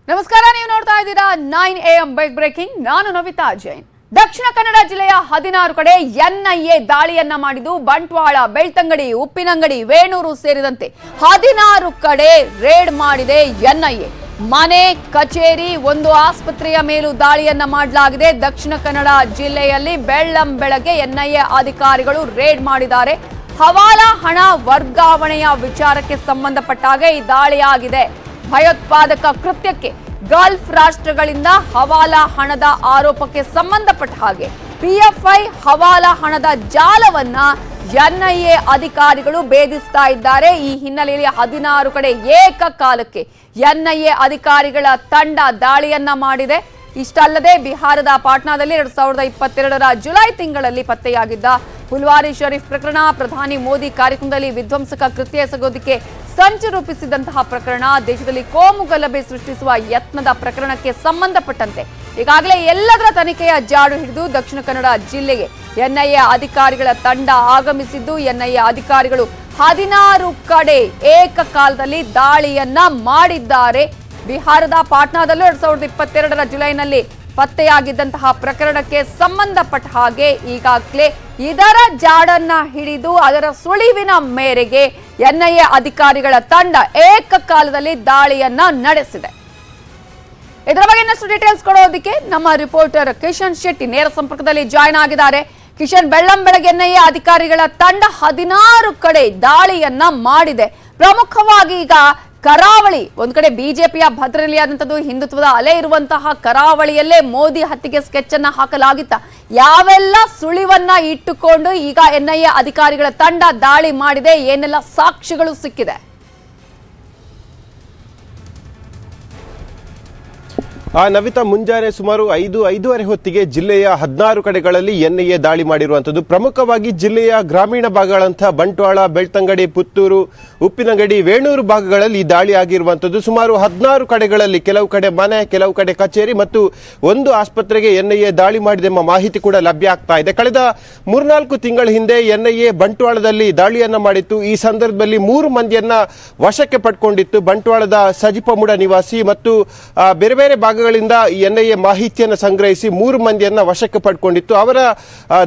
ನಮಸ್ಕಾರ, ನೀವು ನೋಡ್ತಾ ಇದ್ದೀರಾ 9 AM ಬ್ರೇಕಿಂಗ್. ನಾನು ನವಿತಾ ಜೈನ್. ದಕ್ಷಿಣ ಕನ್ನಡ ಜಿಲ್ಲೆಯ 16 ಕಡೆ ಎನ್ಐಎ ದಾಳಿಯನ್ನ ಮಾಡಿದ್ದು ಬಂಟ್ವಾಳ, ಬೆಳ್ತಂಗಡಿ, ಉಪ್ಪಿನಂಗಡಿ, ವೇಣೂರು ಸೇರಿದಂತೆ 16 ಕಡೆ ರೇಡ್ ಮಾಡಿದೆ ಎನ್ಐಎ. ಮನೆ, ಕಚೇರಿ, ಒಂದು ಆಸ್ಪತ್ರೆಯ ಮೇಲೂ ದಾಳಿಯನ್ನ ಮಾಡಲಾಗಿದೆ. ದಕ್ಷಿಣ ಕನ್ನಡ ಜಿಲ್ಲೆಯಲ್ಲಿ ಬೆಳ್ಳಂಬೆಳಗ್ಗೆ ಎನ್ಐಎ ಅಧಿಕಾರಿಗಳು ರೇಡ್ ಮಾಡಿದ್ದಾರೆ. ಹವಾಲಾ ಹಣ ವರ್ಗಾವಣೆಯ ವಿಚಾರಕ್ಕೆ ಸಂಬಂಧಪಟ್ಟ ಹಾಗೆ ಈ ದಾಳಿಯಾಗಿದೆ. ಭಯೋತ್ಪಾದಕ ಕೃತ್ಯಕ್ಕೆ ಗಲ್ಫ್ ರಾಷ್ಟ್ರಗಳಿಂದ ಹವಾಲಾ ಹಣದ ಆರೋಪಕ್ಕೆ ಸಂಬಂಧಪಟ್ಟ ಹಾಗೆ ಪಿಎಫ್ಐ ಹವಾಲಾ ಹಣದ ಜಾಲವನ್ನ ಎನ್ಐಎ ಅಧಿಕಾರಿಗಳು ಭೇದಿಸ್ತಾ ಇದ್ದಾರೆ. ಈ ಹಿನ್ನೆಲೆಯಲ್ಲಿ 16 ಕಡೆ ಏಕಕಾಲಕ್ಕೆ ಎನ್ಐಎ ಅಧಿಕಾರಿಗಳ ತಂಡ ದಾಳಿಯನ್ನ ಮಾಡಿದೆ. ಇಷ್ಟಲ್ಲದೆ ಬಿಹಾರದ ಪಾಟ್ನಾದಲ್ಲಿ 2022ರ ಜುಲೈ ತಿಂಗಳಲ್ಲಿ ಪತ್ತೆಯಾಗಿದ್ದ ಫುಲ್ವಾರಿ ಶರೀಫ್ ಪ್ರಕರಣ, ಪ್ರಧಾನಿ ಮೋದಿ ಕಾರ್ಯಕ್ರಮದಲ್ಲಿ ವಿಧ್ವಂಸಕ ಕೃತ್ಯ ಎಸಗೋದಕ್ಕೆ ಸಂಚು ರೂಪಿಸಿದಂತಹ ಪ್ರಕರಣ, ದೇಶದಲ್ಲಿ ಕೋಮು ಗಲಭೆ ಸೃಷ್ಟಿಸುವ ಯತ್ನದ ಪ್ರಕರಣಕ್ಕೆ ಸಂಬಂಧಪಟ್ಟಂತೆ ಈಗಾಗಲೇ ಎಲ್ಲದರ ತನಿಖೆಯ ಜಾಡು ಹಿಡಿದು ದಕ್ಷಿಣ ಕನ್ನಡ ಜಿಲ್ಲೆಗೆ ಎನ್ಐಎ ಅಧಿಕಾರಿಗಳ ತಂಡ ಆಗಮಿಸಿದ್ದು, ಎನ್ಐಎ ಅಧಿಕಾರಿಗಳು 16 ಕಡೆ ಏಕಕಾಲದಲ್ಲಿ ದಾಳಿಯನ್ನ ಮಾಡಿದ್ದಾರೆ. ಬಿಹಾರದ ಪಾಟ್ನಾದಲ್ಲೂ 2022ರ ಜುಲೈನಲ್ಲಿ ಪತ್ತೆಯಾಗಿದ್ದಂತಹ ಪ್ರಕರಣಕ್ಕೆ ಸಂಬಂಧಪಟ್ಟ ಹಾಗೆ ಈಗಾಗಲೇ ಇದರ ಜಾಡನ್ನ ಹಿಡಿದು ಅದರ ಸುಳಿವಿನ ಮೇರೆಗೆ ಎನ್ಐಎ ಅಧಿಕಾರಿಗಳ ತಂಡ ಏಕಕಾಲದಲ್ಲಿ ದಾಳಿಯನ್ನ ನಡೆಸಿದೆ. ಇದರ ಬಗ್ಗೆ ಇನ್ನಷ್ಟು ಡೀಟೇಲ್ಸ್ ಕೊಡೋದಕ್ಕೆ ನಮ್ಮ ರಿಪೋರ್ಟರ್ ಕಿಶನ್ ಶೆಟ್ಟಿ ನೇರ ಸಂಪರ್ಕದಲ್ಲಿ ಜಾಯ್ನ್ ಆಗಿದ್ದಾರೆ. ಕಿಶನ್, ಬೆಳ್ಳಂಬೆಳಗ್ಗೆ ಎನ್ಐಎ ಅಧಿಕಾರಿಗಳ ತಂಡ 16 ಕಡೆ ದಾಳಿಯನ್ನ ಮಾಡಿದೆ. ಪ್ರಮುಖವಾಗಿ ಈಗ ಕರಾವಳಿ, ಒಂದ್ ಕಡೆ ಬಿಜೆಪಿಯ ಭದ್ರತೆಯಾದಂಥದ್ದು, ಹಿಂದುತ್ವದ ಅಲೆ ಇರುವಂತಹ ಕರಾವಳಿಯಲ್ಲೇ ಮೋದಿ ಹತ್ಯೆಗೆ ಸ್ಕೆಚ್ ಅನ್ನ ಹಾಕಲಾಗಿತ್ತ. ಯಾವೆಲ್ಲ ಸುಳಿವನ್ನ ಇಟ್ಟುಕೊಂಡು ಈಗ ಎನ್ಐಎ ಅಧಿಕಾರಿಗಳ ತಂಡ ದಾಳಿ ಮಾಡಿದೆ, ಏನೆಲ್ಲ ಸಾಕ್ಷ್ಯಗಳು ಸಿಕ್ಕಿದೆ? ನವಿತಾ, ಮುಂಜಾನೆ ಸುಮಾರು 5:30 ಹೊತ್ತಿಗೆ ಜಿಲ್ಲೆಯ 16 ಕಡೆಗಳಲ್ಲಿ ಎನ್ಐಎ ದಾಳಿ ಮಾಡಿರುವಂಥದ್ದು. ಪ್ರಮುಖವಾಗಿ ಜಿಲ್ಲೆಯ ಗ್ರಾಮೀಣ ಭಾಗಗಳಂಥ ಬಂಟ್ವಾಳ, ಬೆಳ್ತಂಗಡಿ, ಪುತ್ತೂರು, ಉಪ್ಪಿನಂಗಡಿ, ವೇಣೂರು ಭಾಗಗಳಲ್ಲಿ ಈ ದಾಳಿ ಆಗಿರುವಂಥದ್ದು. ಸುಮಾರು 16 ಕಡೆಗಳಲ್ಲಿ ಕೆಲವು ಕಡೆ ಮನೆ, ಕೆಲವು ಕಡೆ ಕಚೇರಿ ಮತ್ತು ಒಂದು ಆಸ್ಪತ್ರೆಗೆ ಎನ್ಐಎ ದಾಳಿ ಮಾಡಿದೆ ಎಂಬ ಮಾಹಿತಿ ಕೂಡ ಲಭ್ಯ ಆಗ್ತಾ ಇದೆ. ಕಳೆದ 3-4 ತಿಂಗಳ ಹಿಂದೆ ಎನ್ಐಎ ಬಂಟ್ವಾಳದಲ್ಲಿ ದಾಳಿಯನ್ನ ಮಾಡಿತ್ತು. ಈ ಸಂದರ್ಭದಲ್ಲಿ 3 ಮಂದಿಯನ್ನ ವಶಕ್ಕೆ ಪಡ್ಕೊಂಡಿತ್ತು. ಬಂಟ್ವಾಳದ ಸಜಿಪಮುಡ ನಿವಾಸಿ ಮತ್ತು ಬೇರೆ ಬೇರೆ ಭಾಗಗಳಿಂದ ಎನ್ಐಎ ಮಾಹಿತಿಯನ್ನು ಸಂಗ್ರಹಿಸಿ 3 ಮಂದಿಯನ್ನ ವಶಕ್ಕೆ ಪಡ್ಕೊಂಡಿತ್ತು. ಅವರ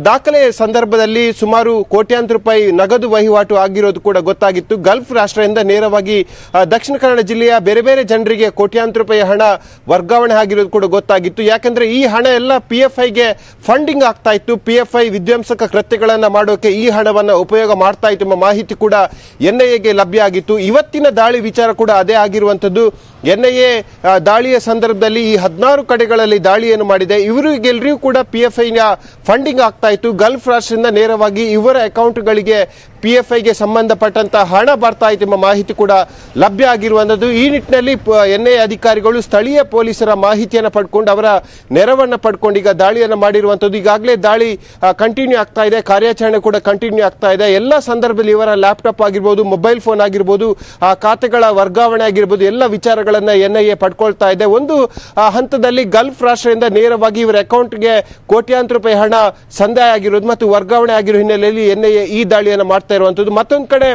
ದಾಖಲೆ ಸಂದರ್ಭದಲ್ಲಿ ಸುಮಾರು ಕೋಟ್ಯಾಂತರ ರೂಪಾಯಿ ನಗದು ವಹಿವಾಟು ಆಗಿರೋದು ಕೂಡ ಗೊತ್ತಾಗಿತ್ತು. ಗಲ್ಫ್ ರಾಷ್ಟ್ರದಿಂದ ನೇರವಾಗಿ ದಕ್ಷಿಣ ಕನ್ನಡ ಜಿಲ್ಲೆಯ ಬೇರೆ ಬೇರೆ ಜನರಿಗೆ ಕೋಟ್ಯಾಂತರ ರೂಪಾಯಿ ಹಣ ವರ್ಗಾವಣೆ ಆಗಿರೋದು ಕೂಡ ಗೊತ್ತಾಗಿತ್ತು. ಯಾಕಂದ್ರೆ ಈ ಹಣ ಎಲ್ಲ ಪಿಎಫ್ಐಗೆ ಫಂಡಿಂಗ್ ಆಗ್ತಾ ಇತ್ತು. ಪಿಎಫ್ಐ ವಿಧ್ವಂಸಕ ಕೃತ್ಯಗಳನ್ನ ಮಾಡೋಕೆ ಈ ಹಣವನ್ನ ಉಪಯೋಗ ಮಾಡ್ತಾ ಇತ್ತು ಎಂಬ ಮಾಹಿತಿ ಕೂಡ ಎನ್ಐಎಗೆ ಲಭ್ಯ ಆಗಿತ್ತು. ಇವತ್ತಿನ ದಾಳಿ ವಿಚಾರ ಕೂಡ ಅದೇ ಆಗಿರುವಂತದ್ದು. ಎನ್ಐಎ ದಾಳಿಯ ಸಂದರ್ಭದಲ್ಲಿ ಈ 16 ಕಡೆಗಳಲ್ಲಿ ದಾಳಿಯನ್ನು ಮಾಡಿದೆ. ಇವರಿಗೆಲ್ಲರಿಗೂ ಕೂಡ ಪಿಎಫ್ಐನ ಫಂಡಿಂಗ್ ಆಗ್ತಾ ಇತ್ತು. ಗಲ್ಫ್ ರಾಷ್ಟ್ರದಿಂದ ನೇರವಾಗಿ ಇವರ ಅಕೌಂಟ್ಗಳಿಗೆ ಪಿಎಫ್ಐಗೆ ಸಂಬಂಧಪಟ್ಟಂತ ಹಣ ಬರ್ತಾ ಇತ್ತು ಎಂಬ ಮಾಹಿತಿ ಕೂಡ ಲಭ್ಯ ಆಗಿರುವಂಥದ್ದು. ಈ ನಿಟ್ಟಿನಲ್ಲಿ ಎನ್ಐಎ ಅಧಿಕಾರಿಗಳು ಸ್ಥಳೀಯ ಪೊಲೀಸರ ಮಾಹಿತಿಯನ್ನು ಪಡ್ಕೊಂಡು ಅವರ ನೆರವನ್ನು ಪಡ್ಕೊಂಡು ಈಗ ದಾಳಿಯನ್ನು ಮಾಡಿರುವಂಥದ್ದು. ಈಗಾಗಲೇ ದಾಳಿ ಕಂಟಿನ್ಯೂ ಆಗ್ತಾ ಇದೆ, ಕಾರ್ಯಾಚರಣೆ ಕೂಡ ಕಂಟಿನ್ಯೂ ಆಗ್ತಾ ಇದೆ. ಎಲ್ಲ ಸಂದರ್ಭದಲ್ಲಿ ಇವರ ಲ್ಯಾಪ್ಟಾಪ್ ಆಗಿರ್ಬೋದು, ಮೊಬೈಲ್ ಫೋನ್ ಆಗಿರ್ಬೋದು, ಖಾತೆಗಳ ವರ್ಗಾವಣೆ ಆಗಿರ್ಬೋದು, ಎಲ್ಲ ವಿಚಾರಗಳನ್ನ ಎನ್ಐಎ ಪಡ್ಕೊಳ್ತಾ ಇದೆ. ಒಂದು ಹಂತದಲ್ಲಿ ಗಲ್ಫ್ ರಾಷ್ಟ್ರದಿಂದ ನೇರವಾಗಿ ಇವರ ಅಕೌಂಟ್ಗೆ ಕೋಟ್ಯಾಂತರ ರೂಪಾಯಿ ಹಣ ಸಂದಾಯ ಆಗಿರೋದು ಮತ್ತು ವರ್ಗಾವಣೆ ಆಗಿರೋ ಹಿನ್ನೆಲೆಯಲ್ಲಿ ಎನ್ಐಎ ಈ ದಾಳಿಯನ್ನು ಮಾಡ್ತಾ ಇರುವಂತದ್ದು. ಮತ್ತೊಂದು ಕಡೆ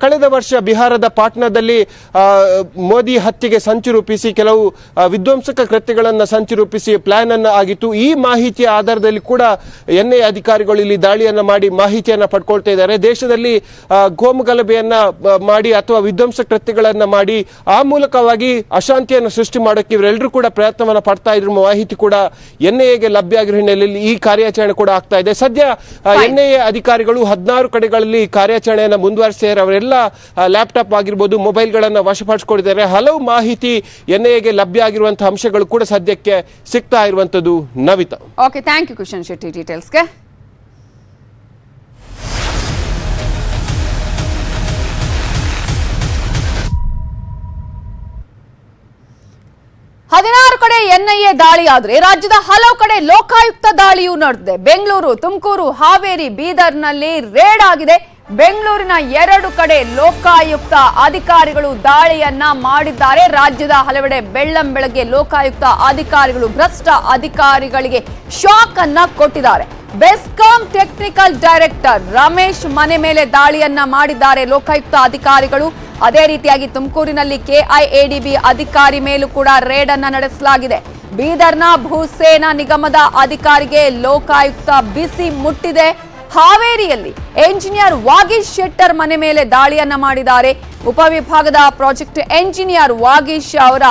ಕಳೆದ ವರ್ಷ ಬಿಹಾರದ ಪಾಟ್ನಾದಲ್ಲಿ ಮೋದಿ ಹತ್ಯೆಗೆ ಸಂಚು ರೂಪಿಸಿ ಕೆಲವು ವಿಧ್ವಂಸಕ ಕೃತ್ಯಗಳನ್ನ ಸಂಚು ರೂಪಿಸಿ ಪ್ಲಾನ್ ಅನ್ನ ಆಗಿತ್ತು. ಈ ಮಾಹಿತಿಯ ಆಧಾರದಲ್ಲಿ ಕೂಡ ಎನ್ಐಎ ಅಧಿಕಾರಿಗಳು ಇಲ್ಲಿ ದಾಳಿಯನ್ನ ಮಾಡಿ ಮಾಹಿತಿಯನ್ನ ಪಡ್ಕೊಳ್ತಾ ಇದ್ದಾರೆ. ದೇಶದಲ್ಲಿ ಕೋಮು ಗಲಭೆಯನ್ನ ಮಾಡಿ ಅಥವಾ ವಿಧ್ವಂಸ ಕೃತ್ಯಗಳನ್ನ ಮಾಡಿ ಆ ಮೂಲಕವಾಗಿ ಅಶಾಂತಿಯನ್ನು ಸೃಷ್ಟಿ ಮಾಡೋಕೆ ಇವರೆಲ್ಲರೂ ಕೂಡ ಪ್ರಯತ್ನವನ್ನ ಪಡ್ತಾ ಇದ್ರು ಮಾಹಿತಿ ಕೂಡ ಎನ್ಐಎಗೆ ಲಭ್ಯ ಆಗಿರೋ ಹಿನ್ನೆಲೆಯಲ್ಲಿ ಈ ಕಾರ್ಯಾಚರಣೆ ಕೂಡ ಆಗ್ತಾ ಇದೆ. ಸದ್ಯ ಎನ್ಐಎ ಅಧಿಕಾರಿಗಳು 16 ಕಡೆಗಳಲ್ಲಿ ಕಾರ್ಯಾಚರಣೆಯನ್ನು ಮುಂದುವರಿಸಿದ್ದಾರೆ. ಅವರೆಲ್ಲ ಲ್ಯಾಪ್ಟಾಪ್ ಆಗಿರ್ಬೋದು, ಮೊಬೈಲ್ಗಳನ್ನು ವಶಪಡಿಸಿಕೊಂಡಿದ್ದಾರೆ. ಹಲವು ಮಾಹಿತಿ ಎನ್ಐಎಗೆ ಲಭ್ಯ ಆಗಿರುವಂತಹ ಅಂಶಗಳು ಕೂಡ ಸದ್ಯಕ್ಕೆ ಸಿಗ್ತಾ ಇರುವಂತದ್ದು. Navita, okay, thank you Kishan Shetty ಡೀಟೇಲ್ಸ್ಗೆ. ಕಡೆ ಎನ್ಐಎ ದಾಳಿ ಆದ್ರೆ ರಾಜ್ಯದ ಹಲವು ಕಡೆ ಲೋಕಾಯುಕ್ತ ದಾಳಿಯೂ ನಡೆದಿದೆ. ಬೆಂಗಳೂರು, ತುಮಕೂರು, ಹಾವೇರಿ, ಬೀದರ್ನಲ್ಲಿ ರೇಡ್ ಆಗಿದೆ. ಬೆಂಗಳೂರಿನ 2 ಕಡೆ ಲೋಕಾಯುಕ್ತ ಅಧಿಕಾರಿಗಳು ದಾಳಿಯನ್ನ ಮಾಡಿದ್ದಾರೆ. ರಾಜ್ಯದ ಹಲವೆಡೆ ಬೆಳ್ಳಂಬೆಳಗ್ಗೆ ಲೋಕಾಯುಕ್ತ ಅಧಿಕಾರಿಗಳು ಭ್ರಷ್ಟ ಅಧಿಕಾರಿಗಳಿಗೆ ಶಾಕ್ ಅನ್ನ ಕೊಟ್ಟಿದ್ದಾರೆ. ಬೆಸ್ಕಾಂ ಟೆಕ್ನಿಕಲ್ ಡೈರೆಕ್ಟರ್ ರಮೇಶ್ ಮನೆ ಮೇಲೆ ದಾಳಿಯನ್ನ ಮಾಡಿದ್ದಾರೆ ಲೋಕಾಯುಕ್ತ ಅಧಿಕಾರಿಗಳು. ಅದೇ ರೀತಿಯಾಗಿ ತುಮಕೂರಿನಲ್ಲಿ ಕೆಐಎಡಿಬಿ ಅಧಿಕಾರಿ ಮೇಲೂ ಕೂಡ ರೇಡ್ ಅನ್ನ ನಡೆಸಲಾಗಿದೆ. ಬೀದರ್ನ ಭೂಸೇನಾ ನಿಗಮದ ಅಧಿಕಾರಿಗೆ ಲೋಕಾಯುಕ್ತ ಬಿಸಿ ಮುಟ್ಟಿದೆ. ಹಾವೇರಿಯಲ್ಲಿ ಎಂಜಿನಿಯರ್ ವಾಗೀಶ್ ಶೆಟ್ಟರ್ ಮನೆ ಮೇಲೆ ದಾಳಿಯನ್ನ ಮಾಡಿದ್ದಾರೆ. ಉಪವಿಭಾಗದ ಪ್ರಾಜೆಕ್ಟ್ ಎಂಜಿನಿಯರ್ ವಾಗೀಶ್ ಅವರ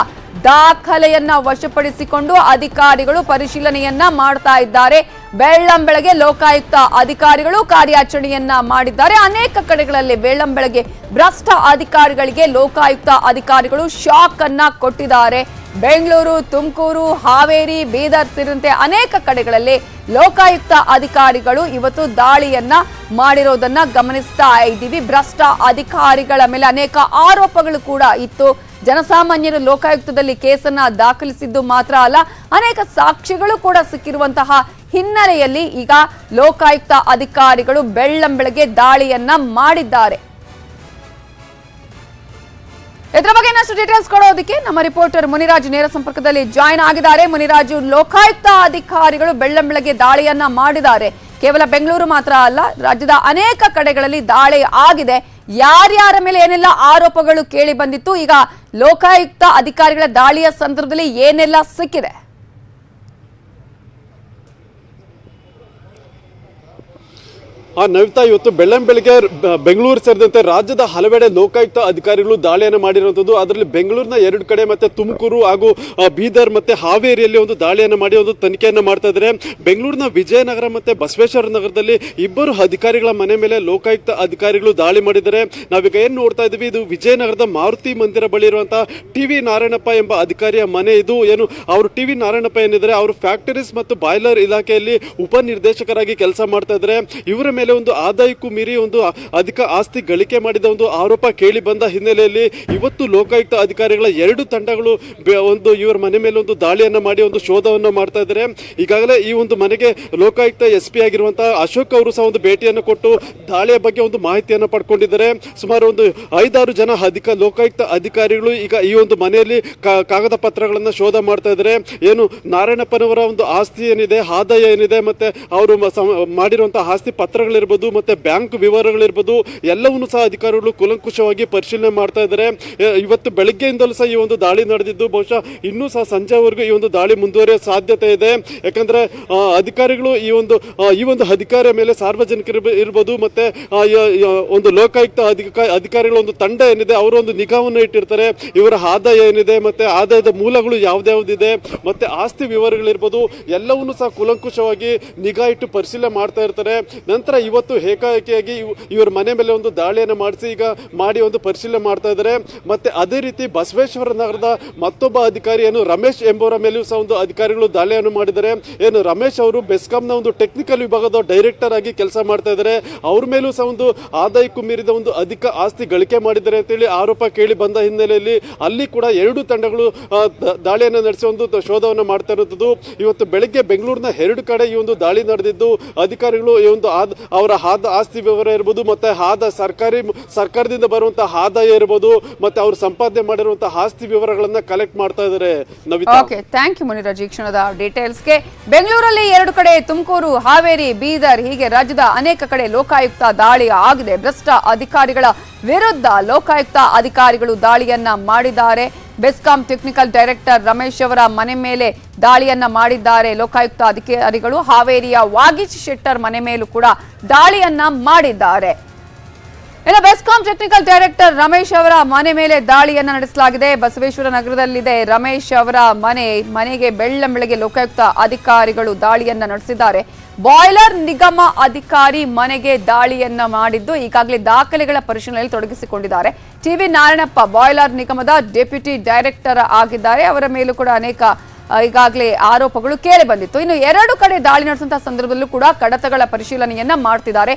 ದಾಖಲೆಯನ್ನ ವಶಪಡಿಸಿಕೊಂಡು ಅಧಿಕಾರಿಗಳು ಪರಿಶೀಲನೆಯನ್ನ ಮಾಡ್ತಾ ಇದ್ದಾರೆ. ಬೆಳ್ಳಂಬೆಳಗ್ಗೆ ಲೋಕಾಯುಕ್ತ ಅಧಿಕಾರಿಗಳು ಕಾರ್ಯಾಚರಣೆಯನ್ನ ಮಾಡಿದ್ದಾರೆ. ಅನೇಕ ಕಡೆಗಳಲ್ಲಿ ಬೆಳ್ಳಂಬೆಳಗ್ಗೆ ಭ್ರಷ್ಟ ಅಧಿಕಾರಿಗಳಿಗೆ ಲೋಕಾಯುಕ್ತ ಅಧಿಕಾರಿಗಳು ಶಾಕ್ ಅನ್ನ ಕೊಟ್ಟಿದ್ದಾರೆ. ಬೆಂಗಳೂರು, ತುಮಕೂರು, ಹಾವೇರಿ, ಬೀದರ್ ಸೇರಿದಂತೆ ಅನೇಕ ಕಡೆಗಳಲ್ಲಿ ಲೋಕಾಯುಕ್ತ ಅಧಿಕಾರಿಗಳು ಇವತ್ತು ದಾಳಿಯನ್ನ ಮಾಡಿರೋದನ್ನ ಗಮನಿಸ್ತಾ ಇದ್ದೀವಿ. ಭ್ರಷ್ಟ ಅಧಿಕಾರಿಗಳ ಮೇಲೆ ಅನೇಕ ಆರೋಪಗಳು ಕೂಡ ಇತ್ತು. ಜನಸಾಮಾನ್ಯರು ಲೋಕಾಯುಕ್ತದಲ್ಲಿ ಕೇಸನ್ನ ದಾಖಲಿಸಿದ್ದು ಮಾತ್ರ ಅಲ್ಲ, ಅನೇಕ ಸಾಕ್ಷ್ಯಗಳು ಕೂಡ ಸಿಕ್ಕಿರುವಂತಹ ಹಿನ್ನೆಲೆಯಲ್ಲಿ ಈಗ ಲೋಕಾಯುಕ್ತ ಅಧಿಕಾರಿಗಳು ಬೆಳ್ಳಂಬೆಳಗ್ಗೆ ದಾಳಿಯನ್ನ ಮಾಡಿದ್ದಾರೆ. ಇದರ ಬಗ್ಗೆ ಇನ್ನಷ್ಟು ಡೀಟೇಲ್ಸ್ ಕೊಡೋದಕ್ಕೆ ನಮ್ಮ ರಿಪೋರ್ಟರ್ ಮುನಿರಾಜು ನೇರ ಸಂಪರ್ಕದಲ್ಲಿ ಜಾಯಿನ್ ಆಗಿದ್ದಾರೆ. ಮುನಿರಾಜು, ಲೋಕಾಯುಕ್ತ ಅಧಿಕಾರಿಗಳು ಬೆಳ್ಳಂಬೆಳಗ್ಗೆ ದಾಳಿಯನ್ನ ಮಾಡಿದ್ದಾರೆ. ಕೇವಲ ಬೆಂಗಳೂರು ಮಾತ್ರ ಅಲ್ಲ, ರಾಜ್ಯದ ಅನೇಕ ಕಡೆಗಳಲ್ಲಿ ದಾಳಿ ಆಗಿದೆ. ಯಾರ್ಯಾರ ಮೇಲೆ ಏನೆಲ್ಲ ಆರೋಪಗಳು ಕೇಳಿ ಬಂದಿತ್ತು, ಈಗ ಲೋಕಾಯುಕ್ತ ಅಧಿಕಾರಿಗಳ ದಾಳಿಯ ಸಂದರ್ಭದಲ್ಲಿ ಏನೆಲ್ಲ ಸಿಕ್ಕಿದೆ? ನವಿತಾ, ಇವತ್ತು ಬೆಳ್ಳಂಬೆಳಗ್ಗೆ ಬೆಂಗಳೂರು ಸೇರಿದಂತೆ ರಾಜ್ಯದ ಹಲವೆಡೆ ಲೋಕಾಯುಕ್ತ ಅಧಿಕಾರಿಗಳು ದಾಳಿಯನ್ನು ಮಾಡಿರುವಂಥದ್ದು. ಅದರಲ್ಲಿ ಬೆಂಗಳೂರಿನ 2 ಕಡೆ ಮತ್ತೆ ತುಮಕೂರು ಹಾಗೂ ಬೀದರ್ ಮತ್ತೆ ಹಾವೇರಿಯಲ್ಲಿ ಒಂದು ದಾಳಿಯನ್ನು ಮಾಡಿ ಒಂದು ತನಿಖೆಯನ್ನು ಮಾಡ್ತಾ ಇದ್ದಾರೆ. ಬೆಂಗಳೂರಿನ ವಿಜಯನಗರ ಮತ್ತೆ ಬಸವೇಶ್ವರ ನಗರದಲ್ಲಿ 2 ಅಧಿಕಾರಿಗಳ ಮನೆ ಮೇಲೆ ಲೋಕಾಯುಕ್ತ ಅಧಿಕಾರಿಗಳು ದಾಳಿ ಮಾಡಿದ್ದಾರೆ. ನಾವೀಗ ಏನ್ ನೋಡ್ತಾ ಇದ್ದೀವಿ, ಇದು ವಿಜಯನಗರದ ಮಾರುತಿ ಮಂದಿರ ಬಳಿ ಇರುವಂತಹ ಟಿ.ವಿ. ನಾರಾಯಣಪ್ಪ ಎಂಬ ಅಧಿಕಾರಿಯ ಮನೆ ಇದು. ಏನು ಅವರು ಟಿ.ವಿ. ನಾರಾಯಣಪ್ಪ ಏನಿದ್ದಾರೆ, ಅವರು ಫ್ಯಾಕ್ಟರೀಸ್ ಮತ್ತು ಬಾಯ್ಲರ್ ಇಲಾಖೆಯಲ್ಲಿ ಉಪನಿರ್ದೇಶಕರಾಗಿ ಕೆಲಸ ಮಾಡ್ತಾ ಇದ್ದಾರೆ. ಇವರ ಮೇಲೆ ಒಂದು ಆದಾಯಕ್ಕೂ ಮೀರಿ ಒಂದು ಅಧಿಕ ಆಸ್ತಿ ಗಳಿಕೆ ಮಾಡಿದ ಒಂದು ಆರೋಪ ಕೇಳಿ ಬಂದ ಹಿನ್ನೆಲೆಯಲ್ಲಿ ಇವತ್ತು ಲೋಕಾಯುಕ್ತ ಅಧಿಕಾರಿಗಳ 2 ತಂಡಗಳು ಒಂದು ಇವರ ಮನೆ ಮೇಲೆ ಒಂದು ದಾಳಿಯನ್ನ ಮಾಡಿ ಒಂದು ಶೋಧವನ್ನು ಮಾಡ್ತಾ ಇದ್ದಾರೆ. ಈಗಾಗಲೇ ಈ ಒಂದು ಮನೆಗೆ ಲೋಕಾಯುಕ್ತ SP ಆಗಿರುವಂತಹ ಅಶೋಕ್ ಅವರು ಸಹ ಒಂದು ಭೇಟಿಯನ್ನು ಕೊಟ್ಟು ದಾಳಿಯ ಬಗ್ಗೆ ಒಂದು ಮಾಹಿತಿಯನ್ನು ಪಡ್ಕೊಂಡಿದ್ದಾರೆ. ಸುಮಾರು ಒಂದು 5-6 ಜನ ಲೋಕಾಯುಕ್ತ ಅಧಿಕಾರಿಗಳು ಈಗ ಈ ಒಂದು ಮನೆಯಲ್ಲಿ ಕಾಗದ ಪತ್ರಗಳನ್ನ ಶೋಧ ಮಾಡ್ತಾ ಇದ್ದಾರೆ. ಏನು ನಾರಾಯಣಪ್ಪನವರ ಒಂದು ಆಸ್ತಿ ಏನಿದೆ, ಆದಾಯ ಏನಿದೆ, ಮತ್ತೆ ಅವರು ಮಾಡಿರುವಂತಹ ಆಸ್ತಿ ಪತ್ರಗಳು ಇರಬಹುದು ಮತ್ತೆ ಬ್ಯಾಂಕ್ ವಿವರಗಳಿರ್ಬೋದು, ಎಲ್ಲವನ್ನೂ ಸಹ ಅಧಿಕಾರಿಗಳು ಕೂಲಂಕುಷವಾಗಿ ಪರಿಶೀಲನೆ ಮಾಡ್ತಾ ಇದ್ದಾರೆ. ಇವತ್ತು ಬೆಳಗ್ಗೆಯಿಂದಲೂ ಸಹ ಈ ಒಂದು ದಾಳಿ ನಡೆದಿದ್ದು, ಬಹುಶಃ ಇನ್ನೂ ಸಹ ಸಂಜೆವರೆಗೂ ಈ ಒಂದು ದಾಳಿ ಮುಂದುವರಿಯೋ ಸಾಧ್ಯತೆ ಇದೆ. ಯಾಕಂದ್ರೆ ಅಧಿಕಾರಿಗಳು ಈ ಒಂದು ಅಧಿಕಾರಿಯ ಮೇಲೆ ಸಾರ್ವಜನಿಕರು ಇರ್ಬೋದು ಮತ್ತೆ ಒಂದು ಲೋಕಾಯುಕ್ತ ಅಧಿಕಾರಿಗಳ ಒಂದು ತಂಡ ಏನಿದೆ ಅವರು ಒಂದು ನಿಗಾವನ್ನು ಇಟ್ಟಿರ್ತಾರೆ. ಇವರ ಆದಾಯ ಏನಿದೆ ಮತ್ತೆ ಆದಾಯದ ಮೂಲಗಳು ಯಾವ್ದ್ಯಾವ್ದಿದೆ ಮತ್ತೆ ಆಸ್ತಿ ವಿವರಗಳಿರ್ಬೋದು, ಎಲ್ಲವನ್ನೂ ಸಹ ಕೂಲಂಕುಷವಾಗಿ ನಿಗಾ ಇಟ್ಟು ಪರಿಶೀಲನೆ ಮಾಡ್ತಾ ಇರ್ತಾರೆ. ನಂತರ ಇವತ್ತು ಏಕಾಏಕಿಯಾಗಿ ಇವರ ಮನೆ ಮೇಲೆ ಒಂದು ದಾಳಿಯನ್ನು ಮಾಡಿಸಿ ಈಗ ಮಾಡಿ ಒಂದು ಪರಿಶೀಲನೆ ಮಾಡ್ತಾ ಇದ್ದಾರೆ. ಮತ್ತೆ ಅದೇ ರೀತಿ ಬಸವೇಶ್ವರ ನಗರದ ಮತ್ತೊಬ್ಬ ಅಧಿಕಾರಿ ಏನು ರಮೇಶ್ ಎಂಬುವರ ಮೇಲೂ ಸಹ ಒಂದು ಅಧಿಕಾರಿಗಳು ದಾಳಿಯನ್ನು ಮಾಡಿದ್ದಾರೆ. ಏನು ರಮೇಶ್ ಅವರು ಬೆಸ್ಕಾಂನ ಒಂದು ಟೆಕ್ನಿಕಲ್ ವಿಭಾಗದ ಡೈರೆಕ್ಟರ್ ಆಗಿ ಕೆಲಸ ಮಾಡ್ತಾ ಇದ್ದಾರೆ. ಅವ್ರ ಮೇಲೂ ಸಹ ಒಂದು ಆದಾಯಕ್ಕೂ ಮೀರಿದ ಒಂದು ಅಧಿಕ ಆಸ್ತಿ ಗಳಿಕೆ ಮಾಡಿದ್ದಾರೆ ಅಂತೇಳಿ ಆರೋಪ ಕೇಳಿ ಬಂದ ಹಿನ್ನೆಲೆಯಲ್ಲಿ ಅಲ್ಲಿ ಕೂಡ 2 ತಂಡಗಳು ದಾಳಿಯನ್ನು ನಡೆಸಿ ಒಂದು ಶೋಧವನ್ನು ಮಾಡ್ತಾ ಇರುತ್ತದೆ. ಇವತ್ತು ಬೆಳಗ್ಗೆ ಬೆಂಗಳೂರಿನ 2 ಕಡೆ ಈ ಒಂದು ದಾಳಿ ನಡೆದಿದ್ದು, ಅಧಿಕಾರಿಗಳು ಈ ಒಂದು ಅವರ ಆಸ್ತಿ ವಿವರ ಇರಬಹುದು ಮತ್ತೆ ಸರ್ಕಾರದಿಂದ ಬರುವಂತಹ ಆದಾಯ ಇರಬಹುದು ಮತ್ತೆ ಅವರು ಸಂಪಾದನೆ ಮಾಡಿರುವಂತಹ ಆಸ್ತಿ ವಿವರಗಳನ್ನ ಕಲೆಕ್ಟ್ ಮಾಡ್ತಾ ಇದ್ದಾರೆ. ಓಕೆ, ಥ್ಯಾಂಕ್ ಯು ಮುನಿರಾಜ್ ಈ ಕ್ಷಣದ ಡೀಟೇಲ್ಸ್ಗೆ. ಬೆಂಗಳೂರಲ್ಲಿ 2 ಕಡೆ, ತುಮಕೂರು, ಹಾವೇರಿ, ಬೀದರ್ ಹೀಗೆ ರಾಜ್ಯದ ಅನೇಕ ಕಡೆ ಲೋಕಾಯುಕ್ತ ದಾಳಿ ಆಗಿದೆ. ಭ್ರಷ್ಟ ಅಧಿಕಾರಿಗಳ ವಿರುದ್ಧ ಲೋಕಾಯುಕ್ತ ಅಧಿಕಾರಿಗಳು ದಾಳಿಯನ್ನ ಮಾಡಿದ್ದಾರೆ. ಬೆಸ್ಕಾಂ ಟೆಕ್ನಿಕಲ್ ಡೈರೆಕ್ಟರ್ ರಮೇಶ್ ಅವರ ಮನೆ ಮೇಲೆ ದಾಳಿಯನ್ನ ಮಾಡಿದ್ದಾರೆ ಲೋಕಾಯುಕ್ತ ಅಧಿಕಾರಿಗಳು. ಹಾವೇರಿಯ ವಾಗೀಶ್ ಶೆಟ್ಟರ್ ಮನೆ ಮೇಲೂ ಕೂಡ ದಾಳಿಯನ್ನ ಮಾಡಿದ್ದಾರೆ. ಇನ್ನು ಬೆಸ್ಕಾಂ ಟೆಕ್ನಿಕಲ್ ಡೈರೆಕ್ಟರ್ ರಮೇಶ್ ಅವರ ಮನೆ ಮೇಲೆ ದಾಳಿಯನ್ನ ನಡೆಸಲಾಗಿದೆ. ಬಸವೇಶ್ವರ ನಗರದಲ್ಲಿದೆ ರಮೇಶ್ ಅವರ ಮನೆಗೆ ಬೆಳ್ಳಂಬೆಳಗ್ಗೆ ಲೋಕಾಯುಕ್ತ ಅಧಿಕಾರಿಗಳು ದಾಳಿಯನ್ನ ನಡೆಸಿದ್ದಾರೆ. ಬಾಯ್ಲರ್ ನಿಗಮ ಅಧಿಕಾರಿ ಮನೆಗೆ ದಾಳಿಯನ್ನ ಮಾಡಿದ್ದು ಈಗಾಗಲೇ ದಾಖಲೆಗಳ ಪರಿಶೀಲನೆಯಲ್ಲಿ ತೊಡಗಿಸಿಕೊಂಡಿದ್ದಾರೆ. ಟಿ.ವಿ. ನಾರಾಯಣಪ್ಪ ಬಾಯ್ಲರ್ ನಿಗಮದ ಡೆಪ್ಯೂಟಿ ಡೈರೆಕ್ಟರ್ ಆಗಿದ್ದಾರೆ. ಅವರ ಮೇಲೂ ಕೂಡ ಅನೇಕ ಈಗಾಗಲೇ ಆರೋಪಗಳು ಕೇಳಿ ಬಂದಿತ್ತು. ಇನ್ನು 2 ಕಡೆ ದಾಳಿ ನಡೆಸುವಂತಹ ಸಂದರ್ಭದಲ್ಲೂ ಕೂಡ ಕಡತಗಳ ಪರಿಶೀಲನೆಯನ್ನ ಮಾಡ್ತಿದ್ದಾರೆ.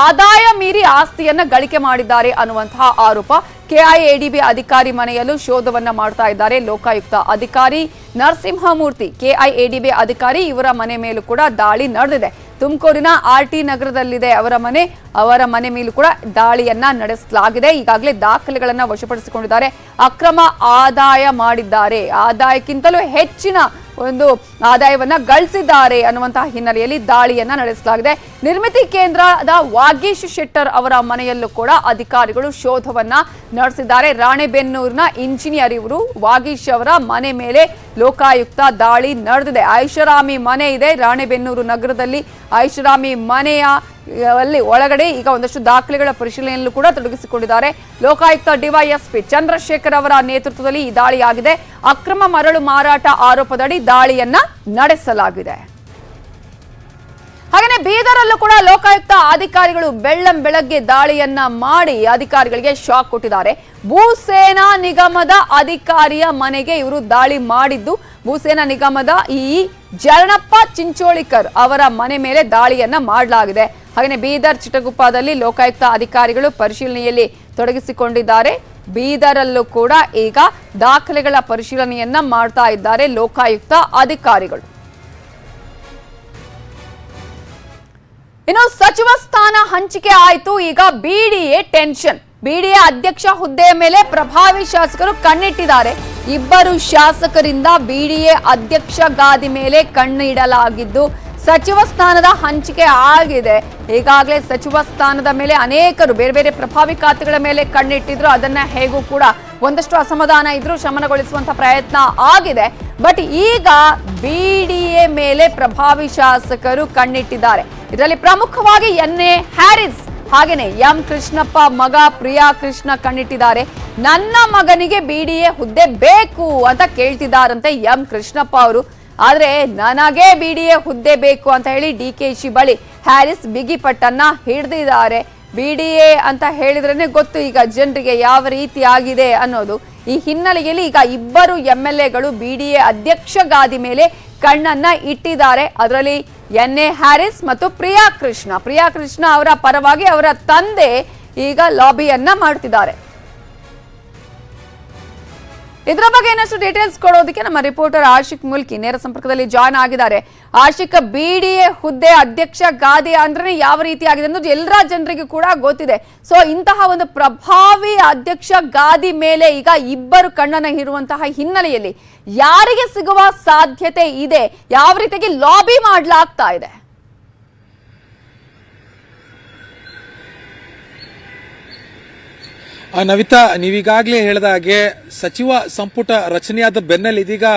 ಆದಾಯ ಮೀರಿ ಆಸ್ತಿಯನ್ನ ಗಳಿಕೆ ಮಾಡಿದ್ದಾರೆ ಅನ್ನುವಂತಹ ಆರೋಪ. ಕೆಐಎಡಿಬಿ ಅಧಿಕಾರಿ ಮನೆಯಲ್ಲೂ ಶೋಧವನ್ನ ಮಾಡ್ತಾ ಇದ್ದಾರೆ ಲೋಕಾಯುಕ್ತ ಅಧಿಕಾರಿ ನರಸಿಂಹಮೂರ್ತಿ. ಕೆಐಎಡಿಬಿ ಅಧಿಕಾರಿ ಇವರ ಮನೆ ಮೇಲೂ ಕೂಡ ದಾಳಿ ನಡೆದಿದೆ. ತುಮಕೂರಿನ RT ನಗರದಲ್ಲಿದೆ ಅವರ ಮನೆ ಮೇಲೂ ಕೂಡ ದಾಳಿಯನ್ನ ನಡೆಸಲಾಗಿದೆ. ಈಗಾಗಲೇ ದಾಖಲೆಗಳನ್ನ ವಶಪಡಿಸಿಕೊಂಡಿದ್ದಾರೆ. ಅಕ್ರಮ ಆದಾಯ ಮಾಡಿದ್ದಾರೆ, ಆದಾಯಕ್ಕಿಂತಲೂ ಹೆಚ್ಚಿನ ಒಂದು ಆದಾಯವನ್ನ ಗಳಿಸಿದ್ದಾರೆ ಅನ್ನುವಂತಹ ಹಿನ್ನೆಲೆಯಲ್ಲಿ ದಾಳಿಯನ್ನ ನಡೆಸಲಾಗಿದೆ. ನಿರ್ಮಿತಿ ಕೇಂದ್ರದ ವಾಗೀಶ್ ಶೆಟ್ಟರ್ ಅವರ ಮನೆಯಲ್ಲೂ ಕೂಡ ಅಧಿಕಾರಿಗಳು ಶೋಧವನ್ನ ನಡೆಸಿದ್ದಾರೆ. ರಾಣೆಬೆನ್ನೂರಿನ ಇಂಜಿನಿಯರ್ ಇವರು ವಾಗೀಶ್ ಅವರ ಮನೆ ಮೇಲೆ ಲೋಕಾಯುಕ್ತ ದಾಳಿ ನಡೆದಿದೆ. ಐಷಾರಾಮಿ ಮನೆ ಇದೆ ರಾಣೆಬೆನ್ನೂರು ನಗರದಲ್ಲಿ. ಐಷಾರಾಮಿ ಮನೆಯ ಒಳಗಡೆ ಈಗ ಒಂದಷ್ಟು ದಾಖಲೆಗಳ ಪರಿಶೀಲನೆಯಲ್ಲೂ ಕೂಡ ತೊಡಗಿಸಿಕೊಂಡಿದ್ದಾರೆ. ಲೋಕಾಯುಕ್ತ ಡಿವೈಎಸ್ಪಿ ಚಂದ್ರಶೇಖರ್ ಅವರ ನೇತೃತ್ವದಲ್ಲಿ ಈ ದಾಳಿಯಾಗಿದೆ. ಅಕ್ರಮ ಮರಳು ಮಾರಾಟ ಆರೋಪದಡಿ ದಾಳಿಯನ್ನ ನಡೆಸಲಾಗಿದೆ. ಹಾಗೆಯೇ ಬೀದರಲ್ಲೂ ಕೂಡ ಲೋಕಾಯುಕ್ತ ಅಧಿಕಾರಿಗಳು ಬೆಳ್ಳಂಬೆಳಗ್ಗೆ ದಾಳಿಯನ್ನ ಮಾಡಿ ಅಧಿಕಾರಿಗಳಿಗೆ ಶಾಕ್ ಕೊಟ್ಟಿದ್ದಾರೆ. ಭೂಸೇನಾ ನಿಗಮದ ಅಧಿಕಾರಿಯ ಮನೆಗೆ ಇವರು ದಾಳಿ ಮಾಡಿದ್ದು. ಭೂಸೇನಾ ನಿಗಮದ ಈ ಜರಣಪ್ಪ ಚಿಂಚೋಳಿಕರ್ ಅವರ ಮನೆ ಮೇಲೆ ದಾಳಿಯನ್ನ ಮಾಡಲಾಗಿದೆ. ಹಾಗೆಯೇ ಬೀದರ್ ಚಿಟಗುಪ್ಪದಲ್ಲಿ ಲೋಕಾಯುಕ್ತ ಅಧಿಕಾರಿಗಳು ಪರಿಶೀಲನೆಯಲ್ಲಿ ತೊಡಗಿಸಿಕೊಂಡಿದ್ದಾರೆ. ಬೀದರಲ್ಲೂ ಕೂಡ ಈಗ ದಾಖಲೆಗಳ ಪರಿಶೀಲನೆಯನ್ನ ಮಾಡ್ತಾ ಇದ್ದಾರೆ ಲೋಕಾಯುಕ್ತ ಅಧಿಕಾರಿಗಳು. ಇನ್ನು ಸಚಿವ ಸ್ಥಾನ ಹಂಚಿಕೆ ಆಯ್ತು. ಈಗ ಬಿಡಿಎ ಟೆನ್ಷನ್. ಬಿಡಿಎ ಅಧ್ಯಕ್ಷ ಹುದ್ದೆಯ ಮೇಲೆ ಪ್ರಭಾವಿ ಶಾಸಕರು ಕಣ್ಣಿಟ್ಟಿದ್ದಾರೆ. ಇಬ್ಬರು ಶಾಸಕರಿಂದ ಬಿಡಿಎ ಅಧ್ಯಕ್ಷ ಗಾದಿ ಮೇಲೆ ಕಣ್ಣಿಡಲಾಗಿದ್ದು ಸಚಿವ ಸ್ಥಾನದ ಹಂಚಿಕೆ ಆಗಿದೆ. ಈಗಾಗಲೇ ಸಚಿವ ಸ್ಥಾನದ ಮೇಲೆ ಅನೇಕರು ಬೇರೆ ಬೇರೆ ಪ್ರಭಾವಿ ಖಾತೆಗಳ ಮೇಲೆ ಕಣ್ಣಿಟ್ಟಿದ್ರು. ಅದನ್ನ ಹೇಗೂ ಕೂಡ ಒಂದಷ್ಟು ಅಸಮಾಧಾನ ಇದ್ರು ಶಮನಗೊಳಿಸುವಂತ ಪ್ರಯತ್ನ ಆಗಿದೆ. ಬಟ್ ಈಗ ಬಿಡಿಎ ಮೇಲೆ ಪ್ರಭಾವಿ ಶಾಸಕರು ಕಣ್ಣಿಟ್ಟಿದ್ದಾರೆ. ಇದರಲ್ಲಿ ಪ್ರಮುಖವಾಗಿ ಎನ್.ಎ. ಹ್ಯಾರಿಸ್ ಹಾಗೇನೆ ಎಂ ಕೃಷ್ಣಪ್ಪ ಮಗ ಪ್ರಿಯಾ ಕೃಷ್ಣ ಕಣ್ಣಿಟ್ಟಿದ್ದಾರೆ. ನನ್ನ ಮಗನಿಗೆ ಬಿಡಿಎ ಹುದ್ದೆ ಬೇಕು ಅಂತ ಕೇಳ್ತಿದ್ದಾರಂತೆ ಎಂ ಕೃಷ್ಣಪ್ಪ ಅವರು. ಆದ್ರೆ ನನಗೆ ಬಿಡಿಎ ಹುದ್ದೆ ಬೇಕು ಅಂತ ಹೇಳಿ ಡಿಕೆಶಿ ಬಳಿ ಹ್ಯಾರಿಸ್ ಬಿಗಿಪಟ್ಟನ್ನ ಹಿಡಿದಿದ್ದಾರೆ. ಬಿಡಿಎ ಅಂತ ಹೇಳಿದ್ರೇನೆ ಗೊತ್ತು ಈಗ ಜನರಿಗೆ ಯಾವ ರೀತಿ ಆಗಿದೆ ಅನ್ನೋದು. ಈ ಹಿನ್ನೆಲೆಯಲ್ಲಿ ಈಗ ಇಬ್ಬರು ಎಂಎಲ್ಎಗಳು ಬಿಡಿಎ ಅಧ್ಯಕ್ಷ ಗಾದಿ ಮೇಲೆ ಕಣ್ಣನ್ನ ಇಟ್ಟಿದ್ದಾರೆ. ಅದರಲ್ಲಿ ಎನ್.ಎ. ಹ್ಯಾರಿಸ್ ಮತ್ತು ಪ್ರಿಯಾ ಕೃಷ್ಣ ಅವರ ಪರವಾಗಿ ಅವರ ತಂದೆ ಈಗ ಲಾಬಿಯನ್ನ ಮಾಡ್ತಿದ್ದಾರೆ. ಇದರ ಬಗ್ಗೆ ಇನ್ನಷ್ಟು ಡೀಟೇಲ್ಸ್ ಕೊಡೋದಕ್ಕೆ ನಮ್ಮ ರಿಪೋರ್ಟರ್ ಆಶಿಕ್ ಮುಲ್ಕಿ ನೇರ ಸಂಪರ್ಕದಲ್ಲಿ ಜಾಯ್ನ್ ಆಗಿದ್ದಾರೆ. ಆಶಿಕ್, ಬಿಡಿಎ ಹುದ್ದೆ ಅಧ್ಯಕ್ಷ ಗಾದಿ ಅಂದ್ರೆ ಯಾವ ರೀತಿ ಆಗಿದೆ ಅನ್ನೋದು ಎಲ್ಲರ ಜನರಿಗೂ ಕೂಡ ಗೊತ್ತಿದೆ. ಸೊ ಇಂತಹ ಒಂದು ಪ್ರಭಾವಿ ಅಧ್ಯಕ್ಷ ಗಾದಿ ಮೇಲೆ ಈಗ ಇಬ್ಬರು ಕಣ್ಣನ್ನ ಇರುವಂತಹ ಹಿನ್ನೆಲೆಯಲ್ಲಿ ಯಾರಿಗೆ ಸಿಗುವ ಸಾಧ್ಯತೆ ಇದೆ? ಯಾವ ರೀತಿಯಾಗಿ ಲಾಬಿ ಮಾಡಲಾಗ್ತಾ ಇದೆ? ನವಿತಾ, ನೀವೀಗಾಗಲೇ ಹೇಳಿದ ಹಾಗೆ ಸಚಿವ ಸಂಪುಟ ರಚನೆಯಾದ ಬೆನ್ನಲ್ಲಿ ಇದೀಗ